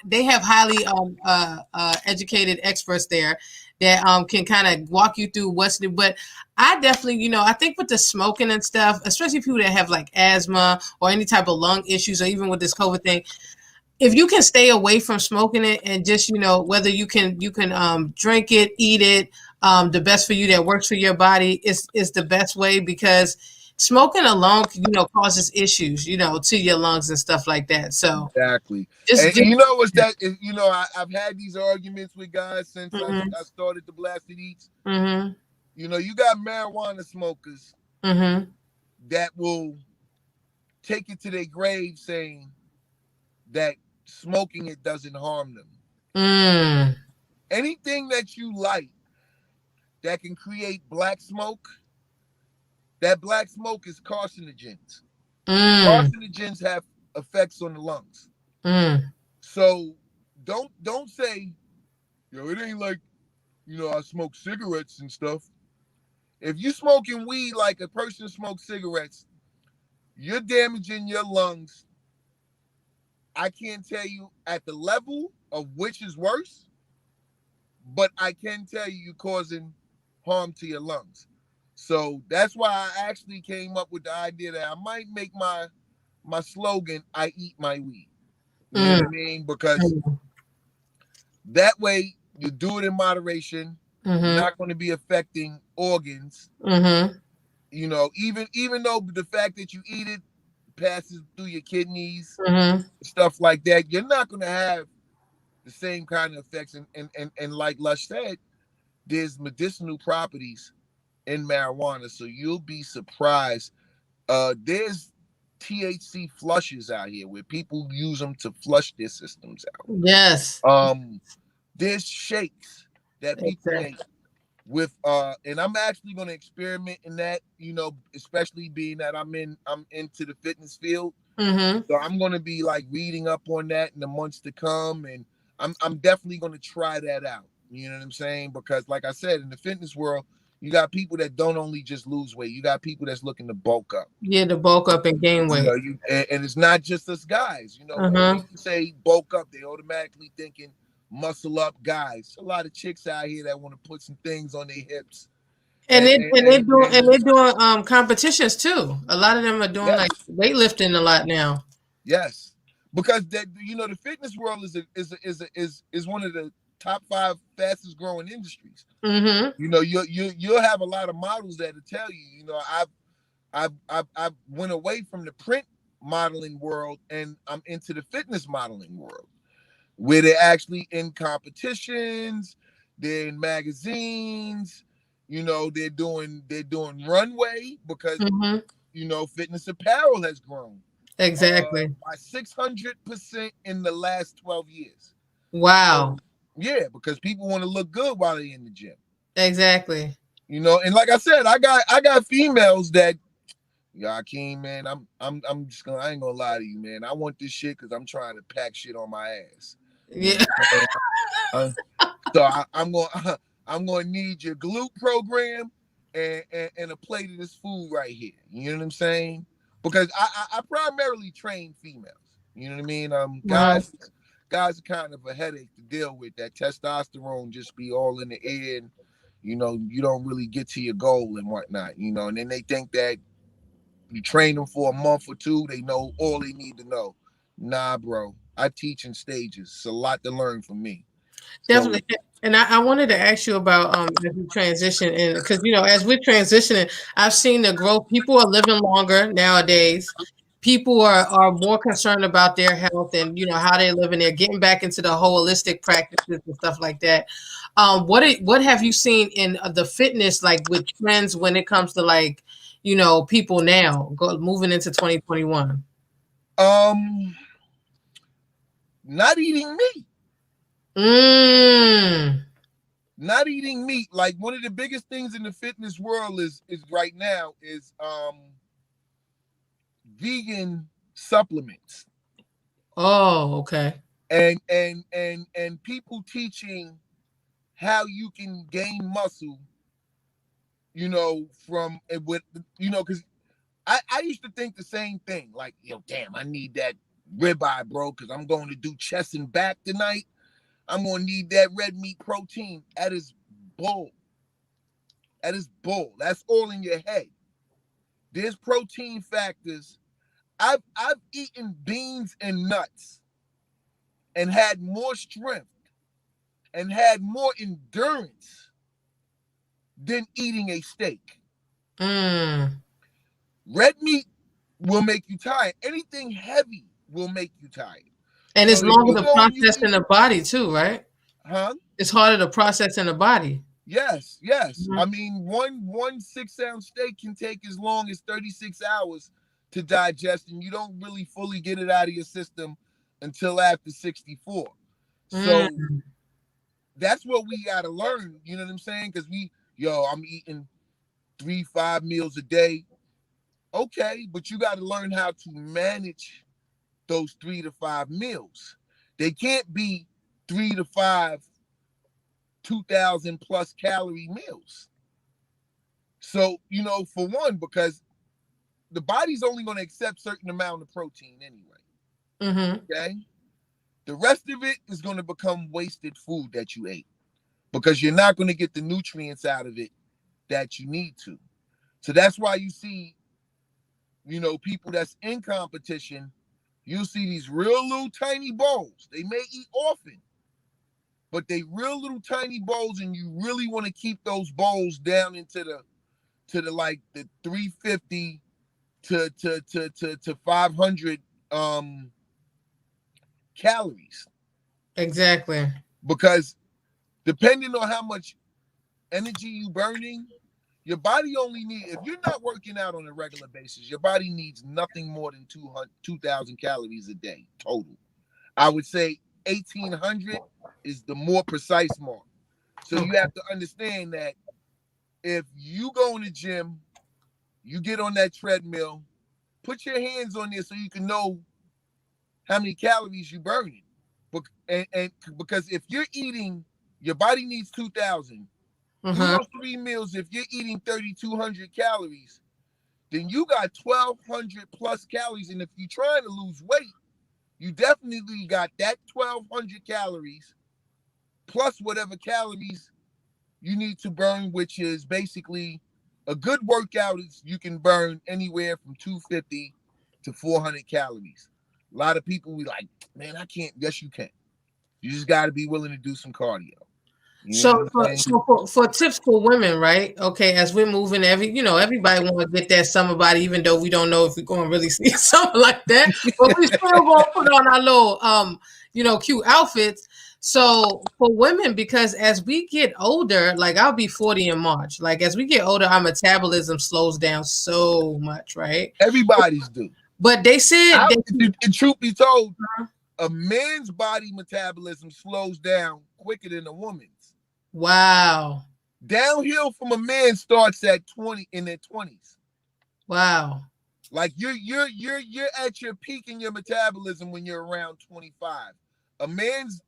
they have highly educated experts there that can kind of walk you through what's new. But I definitely, I think with the smoking and stuff, especially people that have like asthma or any type of lung issues, or even with this COVID thing, if you can stay away from smoking it and just whether you can drink it, eat it, the best for you that works for your body is the best way, because smoking alone causes issues to your lungs and stuff like that. So
Exactly.
just
And you know what's that? I've had these arguments with guys since
mm-hmm,
I started the Blasted Eats.
mm-hmm,
You got marijuana smokers
mm-hmm,
that will take it to their grave saying that smoking it doesn't harm them.
mm,
Anything that you light that can create black smoke, that black smoke is carcinogens.
mm,
Carcinogens have effects on the lungs.
mm,
So don't say, it ain't like, I smoke cigarettes and stuff. If you smoking weed like a person smokes cigarettes, you're damaging your lungs. I can't tell you at the level of which is worse, but I can tell you're causing harm to your lungs. So that's why I actually came up with the idea that I might make my slogan, I eat my weed. You know
mm,
what I mean? Because
mm,
that way you do it in moderation. You're
mm-hmm,
not going to be affecting organs.
mm-hmm,
Even though the fact that you eat it passes through your kidneys,
mm-hmm.
stuff like that, you're not going to have the same kind of effects. And like Lush said, there's medicinal properties in marijuana, so you'll be surprised. There's THC flushes out here where people use them to flush their systems
Yes,
out. There's shakes that people
exactly.
make with and I'm actually going to experiment in that, especially being that I'm into the fitness field.
Mm-hmm.
So I'm going to be like reading up on that in the months to come, and I'm definitely going to try that out. You know what I'm saying? Because like I said, in the fitness world, you got people that don't only just lose weight, you got people that's looking to bulk up.
Yeah, to bulk up and gain weight.
And it's not just us guys. When
Uh-huh.
people say bulk up, they automatically thinking muscle up guys. A lot of chicks out here that want to put some things on their hips.
And
And,
they
and,
and they
and,
doing
and
and they're doing competitions too. A lot of them are doing like
yes,
weightlifting a lot now.
yes, because that the fitness world is one of the top 5 fastest growing industries.
Mm-hmm.
You'll have a lot of models that'll tell you. I went away from the print modeling world and I'm into the fitness modeling world, where they're actually in competitions, they're in magazines, they're doing runway because
Mm-hmm.
fitness apparel has grown
Exactly.
by 600% in the last 12 years. So
Wow.
yeah, because people want to look good while they're in the gym.
Exactly.
And like I said, I got females that, Akeem, man, I'm just gonna, I ain't gonna lie to you, man. I want this shit because I'm trying to pack shit on my ass. You know
Yeah.
what I'm saying? So I'm gonna need your glute program and a plate of this food right here. You know what I'm saying? Because I primarily train females. You know what I mean?
Uh-huh.
Guys are kind of a headache to deal with. That testosterone just be all in the air, and you don't really get to your goal and whatnot. And then they think that you train them for a month or two, they know all they need to know. Nah, bro. I teach in stages. It's a lot to learn from me. So
Definitely. And I wanted to ask you about as we transition in, because as we're transitioning, I've seen the growth. People are living longer nowadays. People are more concerned about their health and how they're living. They're getting back into the holistic practices and stuff like that. What have you seen in the fitness, like with trends when it comes to like people now moving into 2021?
um not eating meat.
Mm.
Not eating meat. Like one of the biggest things in the fitness world is right now is vegan supplements.
Oh, okay.
And people teaching how you can gain muscle, from with because I used to think the same thing. Like, damn, I need that ribeye, bro, because I'm going to do chest and back tonight. I'm gonna need that red meat protein. That is bull. That is bull. That's all in your head. There's protein factors. I've eaten beans and nuts and had more strength and had more endurance than eating a steak.
Mm.
Red meat will make you tired. Anything heavy will make you tired.
And
So
it's
if you
longer to
go and you
process
eat,
in the body too, right?
huh?
It's harder to process in the body.
Yes, yes.
Mhm.
I mean, one 6-ounce steak can take as long as 36 hours to digest, and you don't really fully get it out of your system until after 64. So
Mm.
that's what we gotta learn. You know what I'm saying? Because I'm eating 3-5 meals a day. Okay, but you got to learn how to manage those 3 to 5 meals. They can't be 3 to 5 2,000 plus calorie meals. So, for one, because the body's only going to accept certain amount of protein anyway.
Mm-hmm.
Okay. The rest of it is going to become wasted food that you ate because you're not going to get the nutrients out of it that you need to. So that's why you see, people that's in competition, you'll see these real little tiny bowls. They may eat often, but they real little tiny bowls, and you really want to keep those bowls down into the like the 350 to 500 calories,
Exactly.
because depending on how much energy you burning, your body only if you're not working out on a regular basis, your body needs nothing more than 2,000 calories a day total. I would say 1,800 is the more precise mark. So you have to understand that if you go in the gym, you get on that treadmill, put your hands on there so you can know how many calories you're burning. And because if you're eating, your body needs 2,000. Do
Uh-huh.
those 3 meals. If you're eating 3,200 calories, then you got 1,200 plus calories. And if you're trying to lose weight, you definitely got that 1,200 calories plus whatever calories you need to burn, which is basically a good workout is you can burn anywhere from 250 to 400 calories. A lot of people be like, man, I can't. Yes, you can. You just got to be willing to do some cardio. You know
So,
what
for,
I'm saying?
so for tips for women, right? Okay, as we're moving, everybody want to get that summer body, even though we don't know if we're going to really see something like that. But we still going to put on our little, cute outfits. So for women, because as we get older, like I'll be 40 in March. Like as we get older, our metabolism slows down so much, right?
Everybody's do.
But they said
And truth be told, a man's body metabolism slows down quicker than a woman's.
wow,
Downhill from a man starts at 20 in their 20s.
wow,
Like you're at your peak in your metabolism when you're around 25. A man's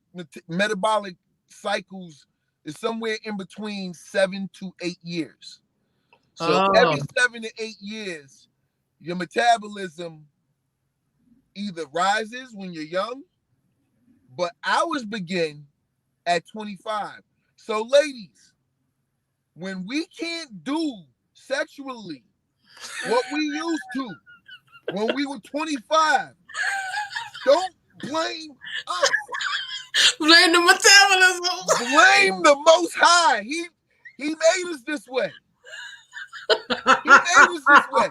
metabolic cycles is somewhere in between 7 to 8 years. So
oh,
every 7 to 8 years, your metabolism either rises when you're young, but ours begin at 25. So ladies, when we can't do sexually what we used to when we were 25, don't blame us.
Blame the metabolism.
Blame the Most High. He made us this way. He made us this way.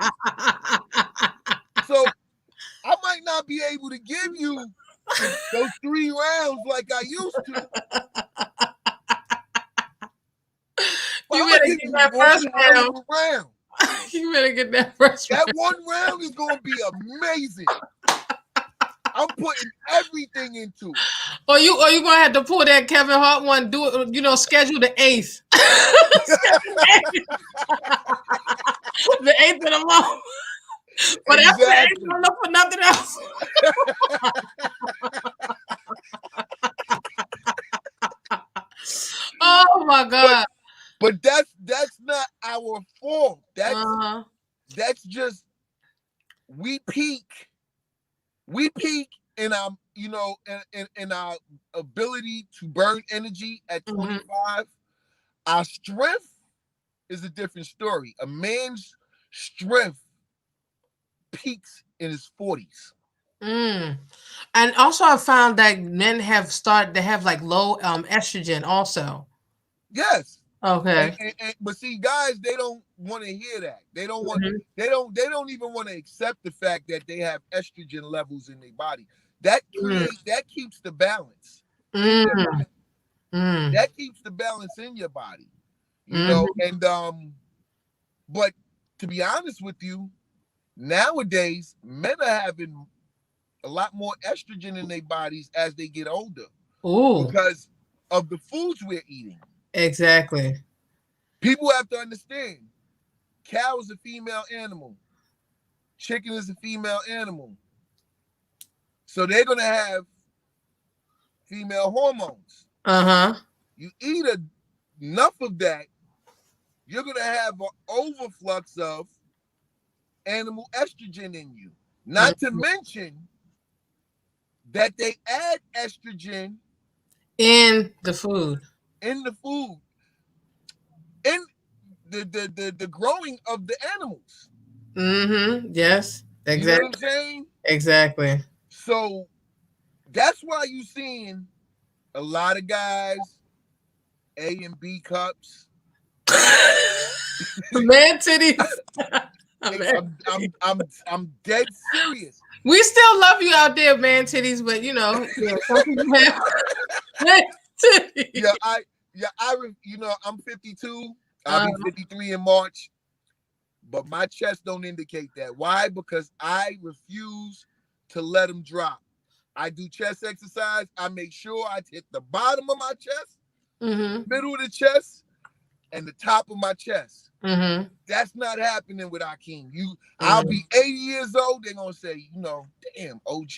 So I might not be able to give you those 3 rounds like I used to.
You better get that first round. You better get that first round.
That 1 round is going to be amazing. I'm putting everything into it.
Or you gonna have to pull that Kevin Hart one. Do it. Schedule the 8th. The 8th of the month. But
exactly.
After 8th, don't look for nothing else. Oh my God.
But that's not our fault. That's just we peak in our in our ability to burn energy at 25. Our strength is a different story. A man's strength peaks in his 40s.
And also I found that men have started to have like low estrogen also.
Yes.
Okay.
But see, guys, they don't want to hear that. They don't want. They don't even want to accept the fact that they have estrogen levels in their body. That keeps the balance in your body. That keeps the balance in your body. You know, and but to be honest with you, nowadays men are having a lot more estrogen in their bodies as they get older. Because of the foods we're eating.
Exactly.
People have to understand, cow is a female animal. Chicken is a female animal. So they're going to have female hormones. You eat enough of that, you're going to have an overflux of animal estrogen in you. Not to mention that they add estrogen
in the food.
In the growing of the animals.
Yes. Exactly.
You know what I'm saying?
Exactly.
So that's why you're seeing a lot of guys, A and B cups.
Man titties.
I'm dead serious.
We still love you out there, man titties, but some people have man titties.
I'm 52. I'll be 53 in March. But my chest don't indicate that. Why? Because I refuse to let them drop. I do chest exercise. I make sure I hit the bottom of my chest, middle of the chest, and the top of my chest. That's not happening with Akeem. I'll be 80 years old. They're gonna say, damn, OG,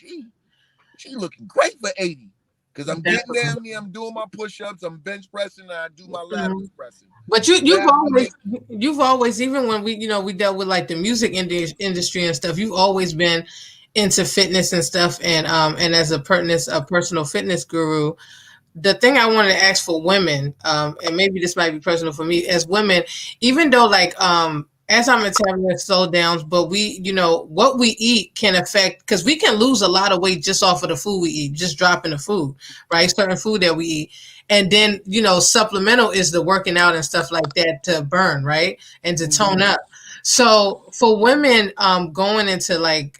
she looking great for 80. Because I'm getting down there, I'm doing my push-ups, I'm bench pressing, and I do my lateral pressing.
But you've always, even when we dealt with like the music industry and stuff, you've always been into fitness and stuff, and as a personal fitness guru. The thing I wanted to ask for women, and maybe this might be personal for me, as women, even though like as our metabolism slow down, but we, what we eat can affect, because we can lose a lot of weight just off of the food we eat, just dropping the food, right? Certain food that we eat. And then, supplemental is the working out and stuff like that to burn, right? And to tone up. So for women going into like,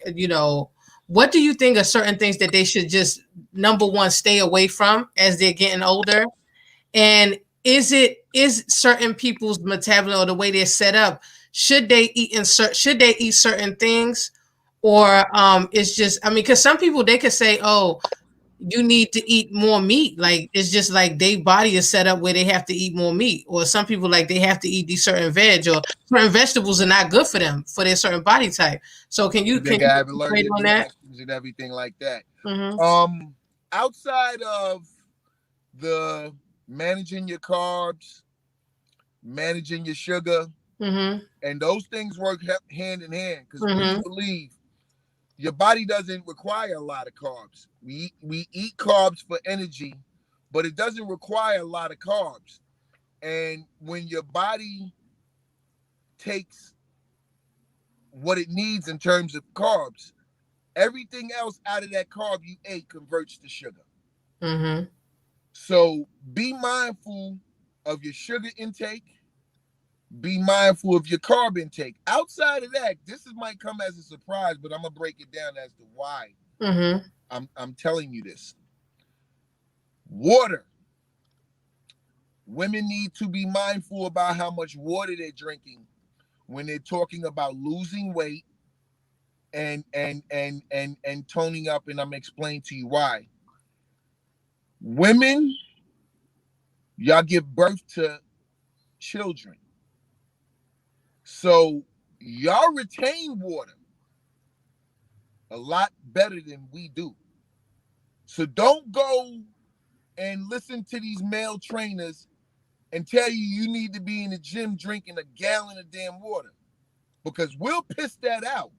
what do you think are certain things that they should just, number one, stay away from as they're getting older? And is certain people's metabolism or the way they're set up, should they eat certain things, or it's just, because some people, they could say, oh, you need to eat more meat. Like, it's just like their body is set up where they have to eat more meat. Or some people, like, they have to eat these certain veg, or certain vegetables are not good for them, for their certain body type. So can you elaborate on that?
And everything like that. Outside of the managing your carbs, managing your sugar, and those things work hand in hand, because we believe your body doesn't require a lot of carbs. We eat carbs for energy, but it doesn't require a lot of carbs. And when your body takes what it needs in terms of carbs, everything else out of that carb you ate converts to sugar. So be mindful of your sugar intake. Be mindful of your carb intake. Outside of that, might come as a surprise, but I'm gonna break it down as to why I'm telling you this. Water. Women need to be mindful about how much water they're drinking when they're talking about losing weight and toning up, and I'm explaining to you why. Women, y'all give birth to children. So y'all retain water a lot better than we do. So don't go and listen to these male trainers and tell you need to be in the gym drinking a gallon of damn water, because we'll piss that out.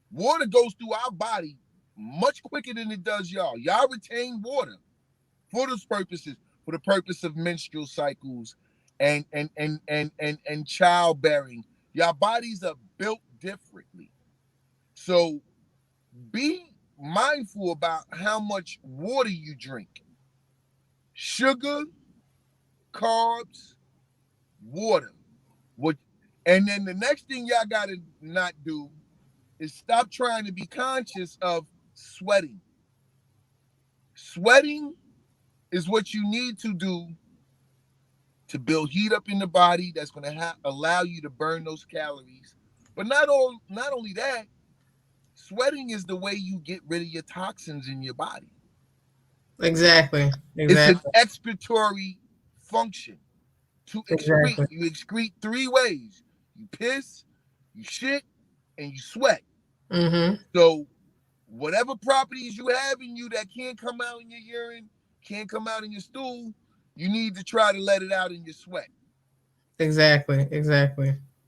Water goes through our body much quicker than it does y'all. Y'all retain water for those purposes, for the purpose of menstrual cycles and childbearing. Y'all bodies are built differently. So be mindful about how much water you drink. Sugar, carbs, water. And then the next thing y'all gotta not do is stop trying to be conscious of sweating. Sweating is what you need to do to build heat up in the body that's going to allow you to burn those calories. But not only that, sweating is the way you get rid of your toxins in your body.
Exactly.
It's an expiratory function to excrete.
Exactly.
You excrete three ways: you piss, you shit, and you sweat. So whatever properties you have in you that can't come out in your urine, can't come out in your stool, you need to try to let it out in your sweat.
Exactly.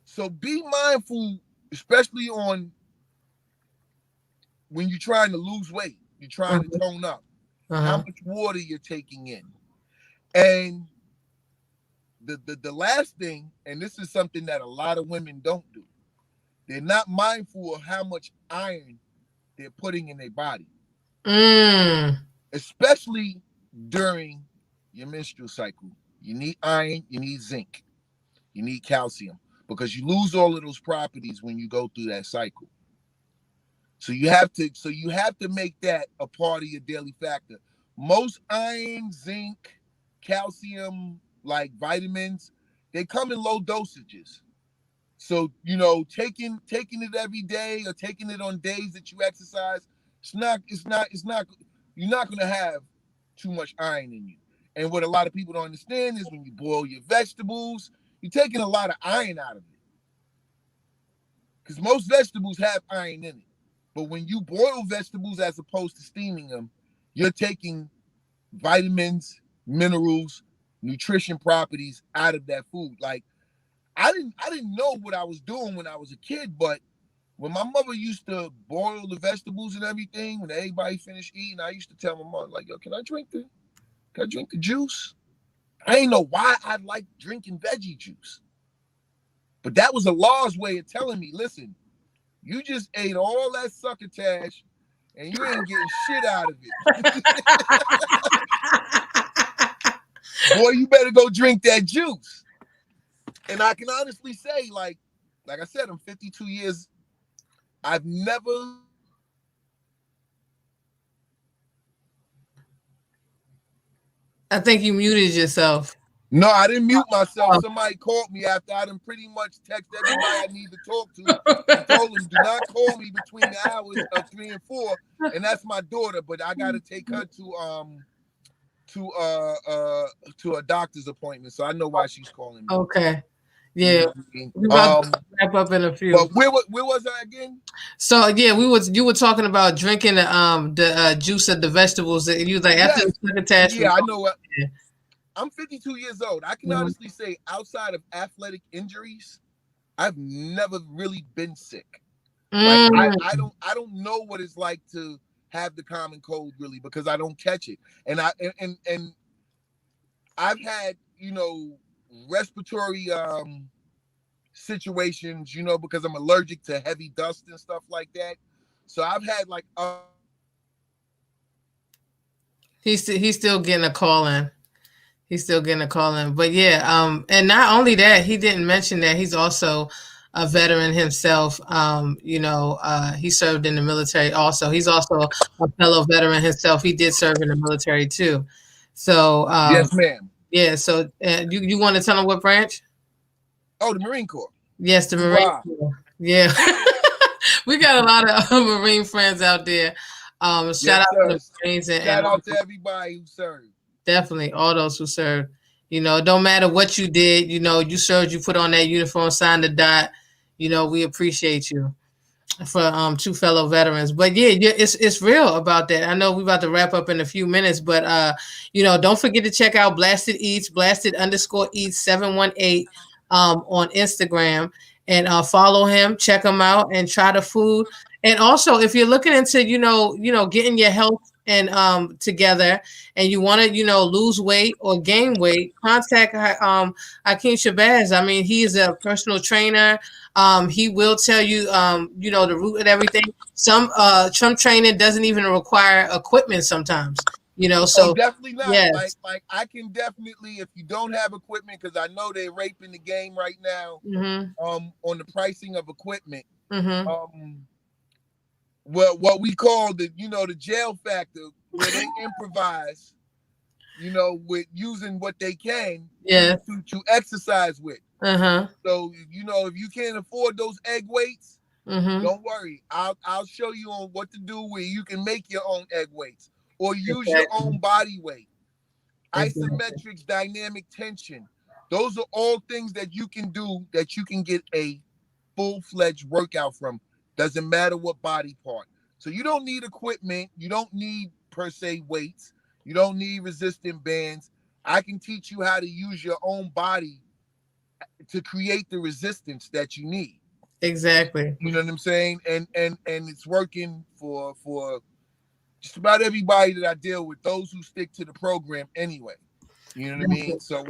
So be mindful, especially on when you're trying to lose weight, you're trying to tone up, how much water you're taking in. And the last thing, and this is something that a lot of women don't do, they're not mindful of how much iron they're putting in their body. Especially during your menstrual cycle. You need iron, you need zinc, you need calcium, because you lose all of those properties when you go through that cycle. So you have to make that a part of your daily factor. Most iron, zinc, calcium, like vitamins, they come in low dosages. So, taking it every day or taking it on days that you exercise, you're not going to have too much iron in you. And what a lot of people don't understand is when you boil your vegetables, you're taking a lot of iron out of it. Because most vegetables have iron in it. But when you boil vegetables as opposed to steaming them, you're taking vitamins, minerals, nutrition properties out of that food. Like, I didn't know what I was doing when I was a kid, but when my mother used to boil the vegetables and everything, when everybody finished eating, I used to tell my mom, like, yo, can I drink the juice? I didn't know why I liked drinking veggie juice. But that was Allah's way of telling me, listen, you just ate all that succotash and you ain't getting shit out of it. Boy, you better go drink that juice. And I can honestly say, like I said, I'm 52 years. I've never.
I think you muted yourself.
No, I didn't mute myself. Somebody called me after I done pretty much texted everybody I need to talk to and told them, do not call me between the hours of 3 and 4. And that's my daughter, but I got to take her to a doctor's appointment. So I know why she's calling me.
Okay. Yeah. We're about to wrap up in a few.
But where was I again?
So yeah, you were talking about drinking the juice of the vegetables. That you like after the succotash.
Yeah, I know what. I'm 52 years old. I can honestly say, outside of athletic injuries, I've never really been sick. Like I don't know what it's like to have the common cold really, because I don't catch it. And I've had, respiratory situations, because I'm allergic to heavy dust and stuff like that. So I've had like
he's still getting a call in. He's still getting a call in. But yeah, and not only that, he didn't mention that he's also a veteran himself. He served in the military also. He's also a fellow veteran himself. He did serve in the military too. So
Yes, ma'am.
yeah, so you want to tell him what branch?
Oh, the Marine Corps.
Yes, the Marine
Wow.
Corps. Yeah. We got a lot of Marine friends out there. Shout
Yes,
out to
sir.
the Marines
Shout out to everybody who served.
definitely all those who served. It don't matter what you did, you served, you put on that uniform, signed the dot. We appreciate you for two fellow veterans. But yeah, it's real about that. I know we're about to wrap up in a few minutes, but don't forget to check out Blasted Eats, Blasted_Eats 718 on Instagram, and follow him, check him out, and try the food. And also, if you're looking into getting your health and together, and you want to lose weight or gain weight, contact Akeem Shabazz. I mean, he is a personal trainer. He will tell you the route and everything. Some training doesn't even require equipment sometimes. So
definitely not.
yes.
Like I can definitely, if you don't have equipment, because I know they're raping the game right now. On the pricing of equipment. Well, what we call the jail factor, where they improvise, with using what they can to exercise with. So if you can't afford those egg weights, don't worry. I'll show you on what to do where you can make your own egg weights or use your own body weight. Isometrics, dynamic tension. Those are all things that you can do that you can get a full-fledged workout from. Doesn't matter what body part. So you don't need equipment. You don't need per se weights. You don't need resistant bands. I can teach you how to use your own body to create the resistance that you need.
Exactly.
You know what I'm saying? And it's working for just about everybody that I deal with, those who stick to the program anyway. You know what I mean? So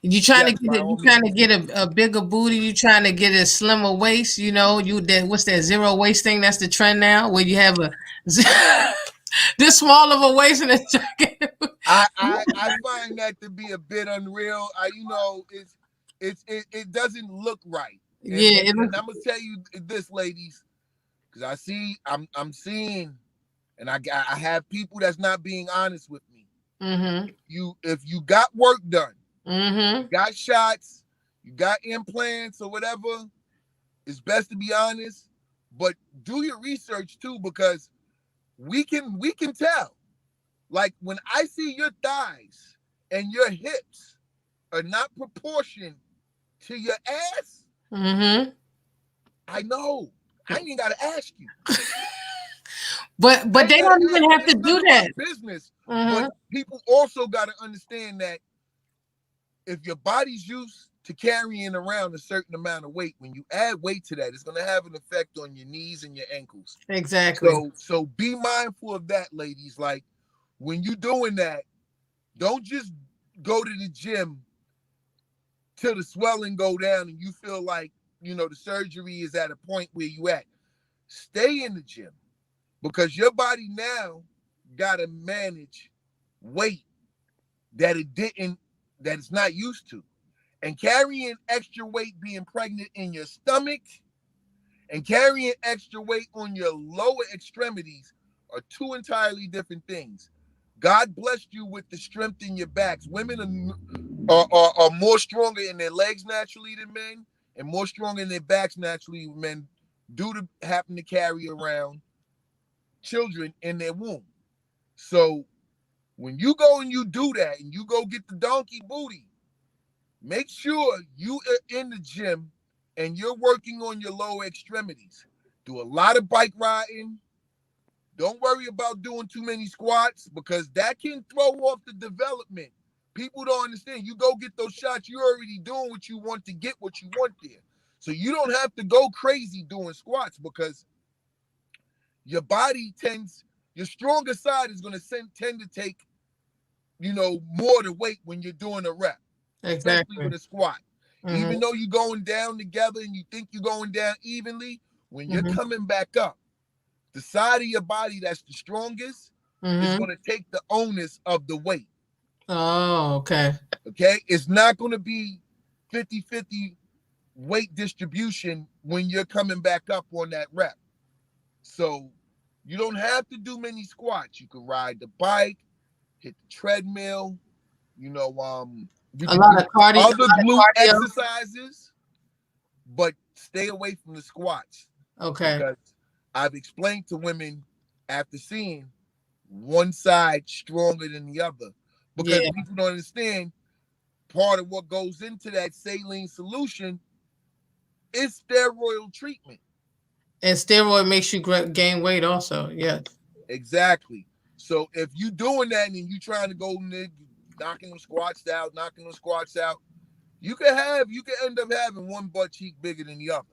you trying to get a bigger booty, you trying to get a slimmer waist, what's that zero waist thing? That's the trend now, where you have a this small of a waist and a jacket.
I find that to be a bit unreal. It doesn't look right. And I'm gonna tell you this, ladies, because I'm seeing, and I have people that's not being honest with me. If you got work done, you got shots, you got implants or whatever, it's best to be honest. But do your research too, because we can tell. Like when I see your thighs and your hips are not proportioned to your ass, I know. I ain't gotta ask you.
But they don't even have to do that.
Business. But people also got to understand that if your body's used to carrying around a certain amount of weight, when you add weight to that, it's going to have an effect on your knees and your ankles.
Exactly.
So be mindful of that, ladies. Like when you're doing that, don't just go to the gym till the swelling go down and you feel like, the surgery is at a point where you at. Stay in the gym, because your body now got to manage weight that it's not used to. And carrying extra weight, being pregnant in your stomach, and carrying extra weight on your lower extremities are two entirely different things. God blessed you with the strength in your backs. Women are more stronger in their legs naturally than men, and more stronger in their backs naturally than men, due to happen to carry around children in their womb. So when you go and you do that and you go get the donkey booty, make sure you are in the gym and you're working on your lower extremities. Do a lot of bike riding. Don't worry about doing too many squats, because that can throw off the development. People don't understand. You go get those shots, you're already doing what you want to get what you want there. So you don't have to go crazy doing squats, because your body your stronger side is going to tend to take, more to weight when you're doing a rep, especially with a squat. Even though you're going down together and you think you're going down evenly, when you're coming back up, the side of your body that's the strongest is going to take the onus of the weight.
Oh, okay.
Okay, it's not going to be 50-50 weight distribution when you're coming back up on that rep. So you don't have to do many squats. You can ride the bike, hit the treadmill. You know, you
A
can
lot
do
of cardio. A
other
lot of
glute
cardio.
exercises, but stay away from the squats
Okay.
because I've explained to women after seeing one side stronger than the other because
Yeah.
people don't understand part of what goes into that saline solution is steroid treatment.
And steroid makes you gain weight also. Yeah.
Exactly. So if you doing that and you trying to go in there, knocking them squats out, you can end up having one butt cheek bigger than the other.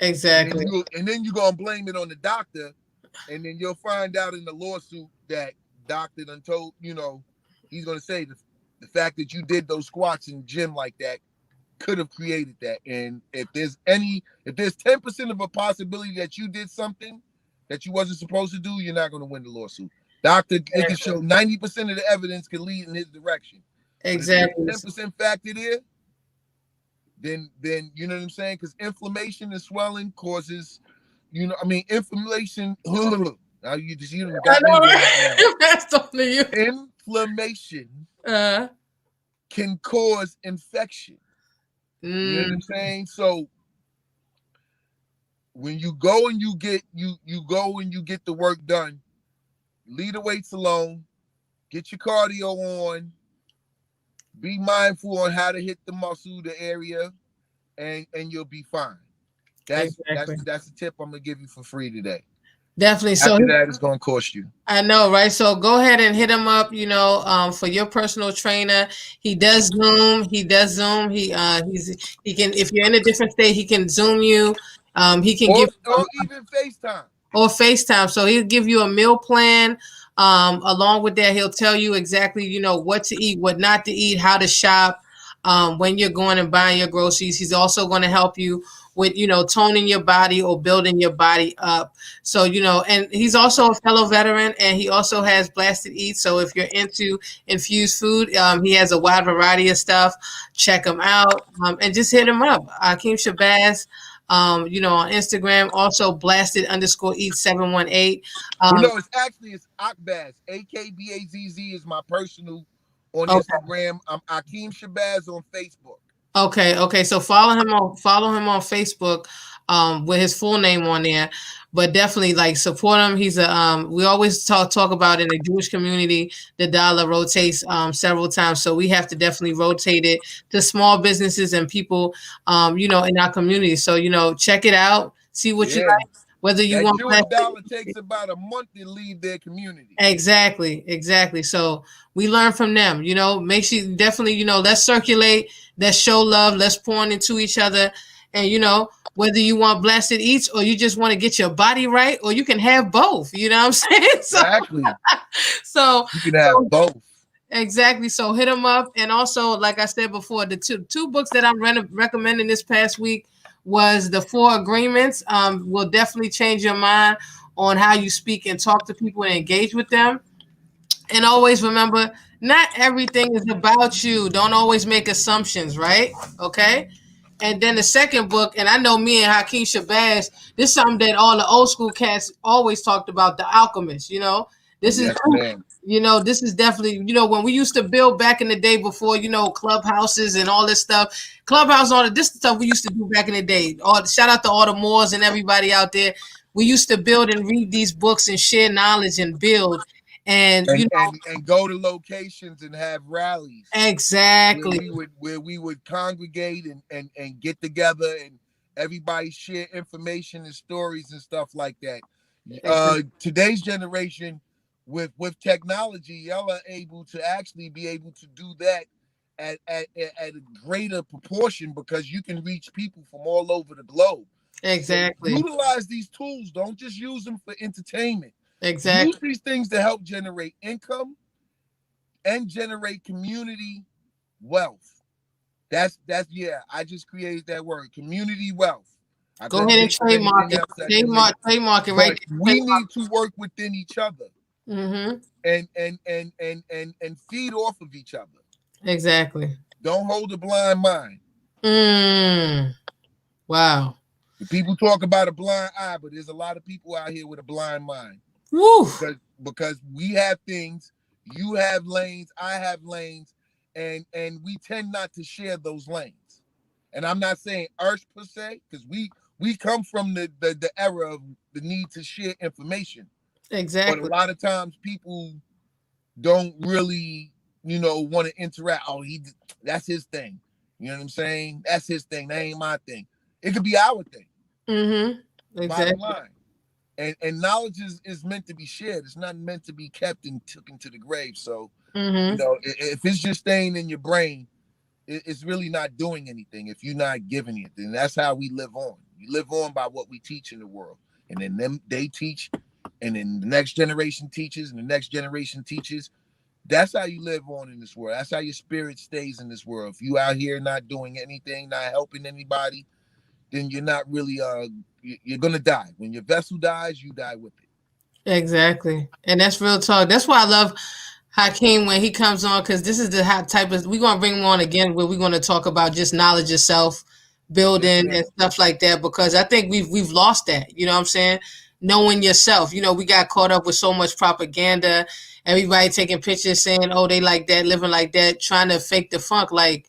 Exactly.
And then you're gonna blame it on the doctor, and then you'll find out in the lawsuit that doctor done told, he's gonna say the fact that you did those squats in the gym like that could have created that. And if there's 10% of a possibility that you did something that you wasn't supposed to do, you're not going to win the lawsuit. Doctor, they can show 90% of the evidence can lead in his direction.
Exactly.
But if there's a 10% factor there, then you know what I'm saying? Because inflammation and swelling causes, inflammation. Now you
I
got me
know,
going
right?
now.
That's only you.
Inflammation can cause infection. You know what I'm saying? So when you go and you get the work done, leave the weights alone, get your cardio on, be mindful on how to hit the muscle, the area, and you'll be fine. That's the tip I'm gonna give you for free today.
Definitely. So
after that, it's gonna cost you.
I know, right? So go ahead and hit him up, for your personal trainer. He does Zoom. He he can, if you're in a different state, he can Zoom you. He can give
or even FaceTime.
Or FaceTime. So he'll give you a meal plan. Along with that, he'll tell you exactly, what to eat, what not to eat, how to shop, when you're going and buying your groceries. He's also going to help you with, toning your body or building your body up. So, and he's also a fellow veteran, and he also has Blasted Eats. So if you're into infused food, he has a wide variety of stuff. Check him out, and just hit him up. Akeem Shabazz, on Instagram, also blasted_eat 718.
It's Akbaz. Akbazz is my personal on
Okay.
Instagram. I'm Akeem Shabazz on Facebook.
Okay. So follow him on Facebook, with his full name on there. But definitely support him. He's we always talk about in the Jewish community, the dollar rotates several times. So we have to definitely rotate it to small businesses and people in our community. So check it out, see what you like, whether you want
Jewish dollar takes about a month to leave their community.
Exactly. So we learn from them, make sure definitely, let's circulate, let's show love, let's pour into each other. And whether you want Blasted Eats or you just want to get your body right, or you can have both, you know what I'm saying?
Exactly.
So
you can have both.
Exactly. So hit them up. And also, like I said before, the two books that I'm recommending this past week was The 4 Agreements. Will definitely change your mind on how you speak and talk to people and engage with them. And always remember, not everything is about you. Don't always make assumptions, right? Okay. And then the second book, and I know me and Akeem Shabazz, this is something that all the old school cats always talked about, The Alchemist. This is this is definitely, when we used to build back in the day before, clubhouses and all this stuff. Clubhouse, all this stuff we used to do back in the day. Shout out to all the Moors and everybody out there. We used to build and read these books and share knowledge and build. And
go to locations and have rallies.
Exactly.
Where we would congregate and get together and everybody share information and stories and stuff like that. Today's generation with technology, y'all are able to actually be able to do that at a greater proportion because you can reach people from all over the globe.
Exactly.
So utilize these tools. Don't just use them for entertainment.
Exactly.
Use these things to help generate income and generate community wealth. That's I just created that word, community wealth.
Go ahead and trademark it. Trademark it right
there. We need to work within each other.
Mm-hmm.
and feed off of each other.
Exactly.
Don't hold a blind mind.
Wow.
People talk about a blind eye, but there's a lot of people out here with a blind mind.
Woo.
Because we have things, you have lanes, I have lanes, and we tend not to share those lanes. And I'm not saying us per se, because we come from the era of the need to share information.
Exactly.
But a lot of times people don't really, want to interact. Oh, that's his thing. You know what I'm saying? That's his thing. That ain't my thing. It could be our thing.
Mm-hmm. Exactly.
Bottom line. And knowledge is meant to be shared. It's not meant to be kept and taken to the grave. So, if it's just staying in your brain, it's really not doing anything if you're not giving it. Then that's how we live on. We live on by what we teach in the world. And then they teach, and then the next generation teaches, and the next generation teaches. That's how you live on in this world. That's how your spirit stays in this world. If you out here not doing anything, not helping anybody, then you're not really you're gonna die. When your vessel dies, you die with it.
Exactly. And that's real talk. That's why I love Hakeem when he comes on, because this is the type of, we're gonna bring him on again where we're gonna talk about just knowledge itself, building and stuff like that, because I think we've lost that. You know what I'm saying? Knowing yourself. We got caught up with so much propaganda, everybody taking pictures saying, oh, they like that, living like that, trying to fake the funk. Like,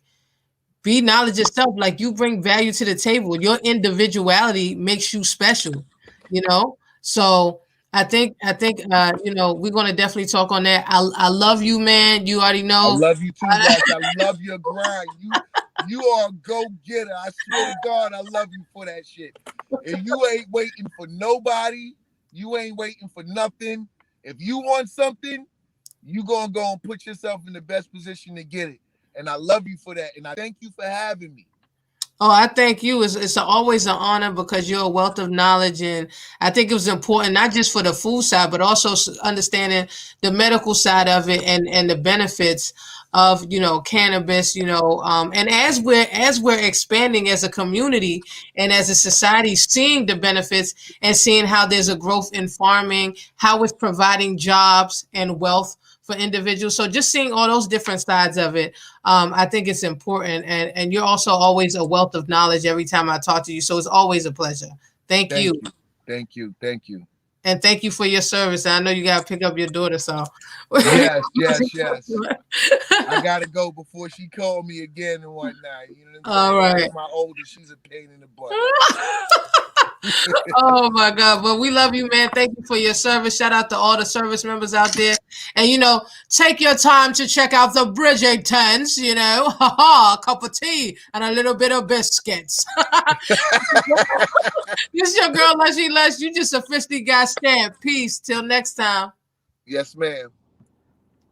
be knowledge yourself. Like, you bring value to the table. Your individuality makes you special, So we're gonna definitely talk on that. I love you, man. You already
I
know.
love you too, Lush. I love your grind. You are a go-getter. I swear to God, I love you for that shit. And you ain't waiting for nobody. You ain't waiting for nothing. If you want something, you gonna go and put yourself in the best position to get it. And I love you for that. And I thank you for having me.
Oh, I thank you. It's always an honor because you're a wealth of knowledge, and I think it was important not just for the food side, but also understanding the medical side of it and the benefits of cannabis. And as we're expanding as a community and as a society, seeing the benefits and seeing how there's a growth in farming, how it's providing jobs and wealth for individuals. So just seeing all those different sides of it, I think it's important. And you're also always a wealth of knowledge every time I talk to you. So it's always a pleasure. Thank you.
Thank you.
And thank you for your service. I know you got to pick up your daughter. So
yes. I got to go before she called me again and whatnot. You know what I'm saying?
All right.
My oldest, she's a pain in the butt.
Oh my God. Well, we love you, man. Thank you for your service. Shout out to all the service members out there. And take your time to check out the Bridgertons, a cup of tea and a little bit of biscuits. This is your girl, Lush. You just officially got stamped. Peace. Till next time.
Yes, ma'am.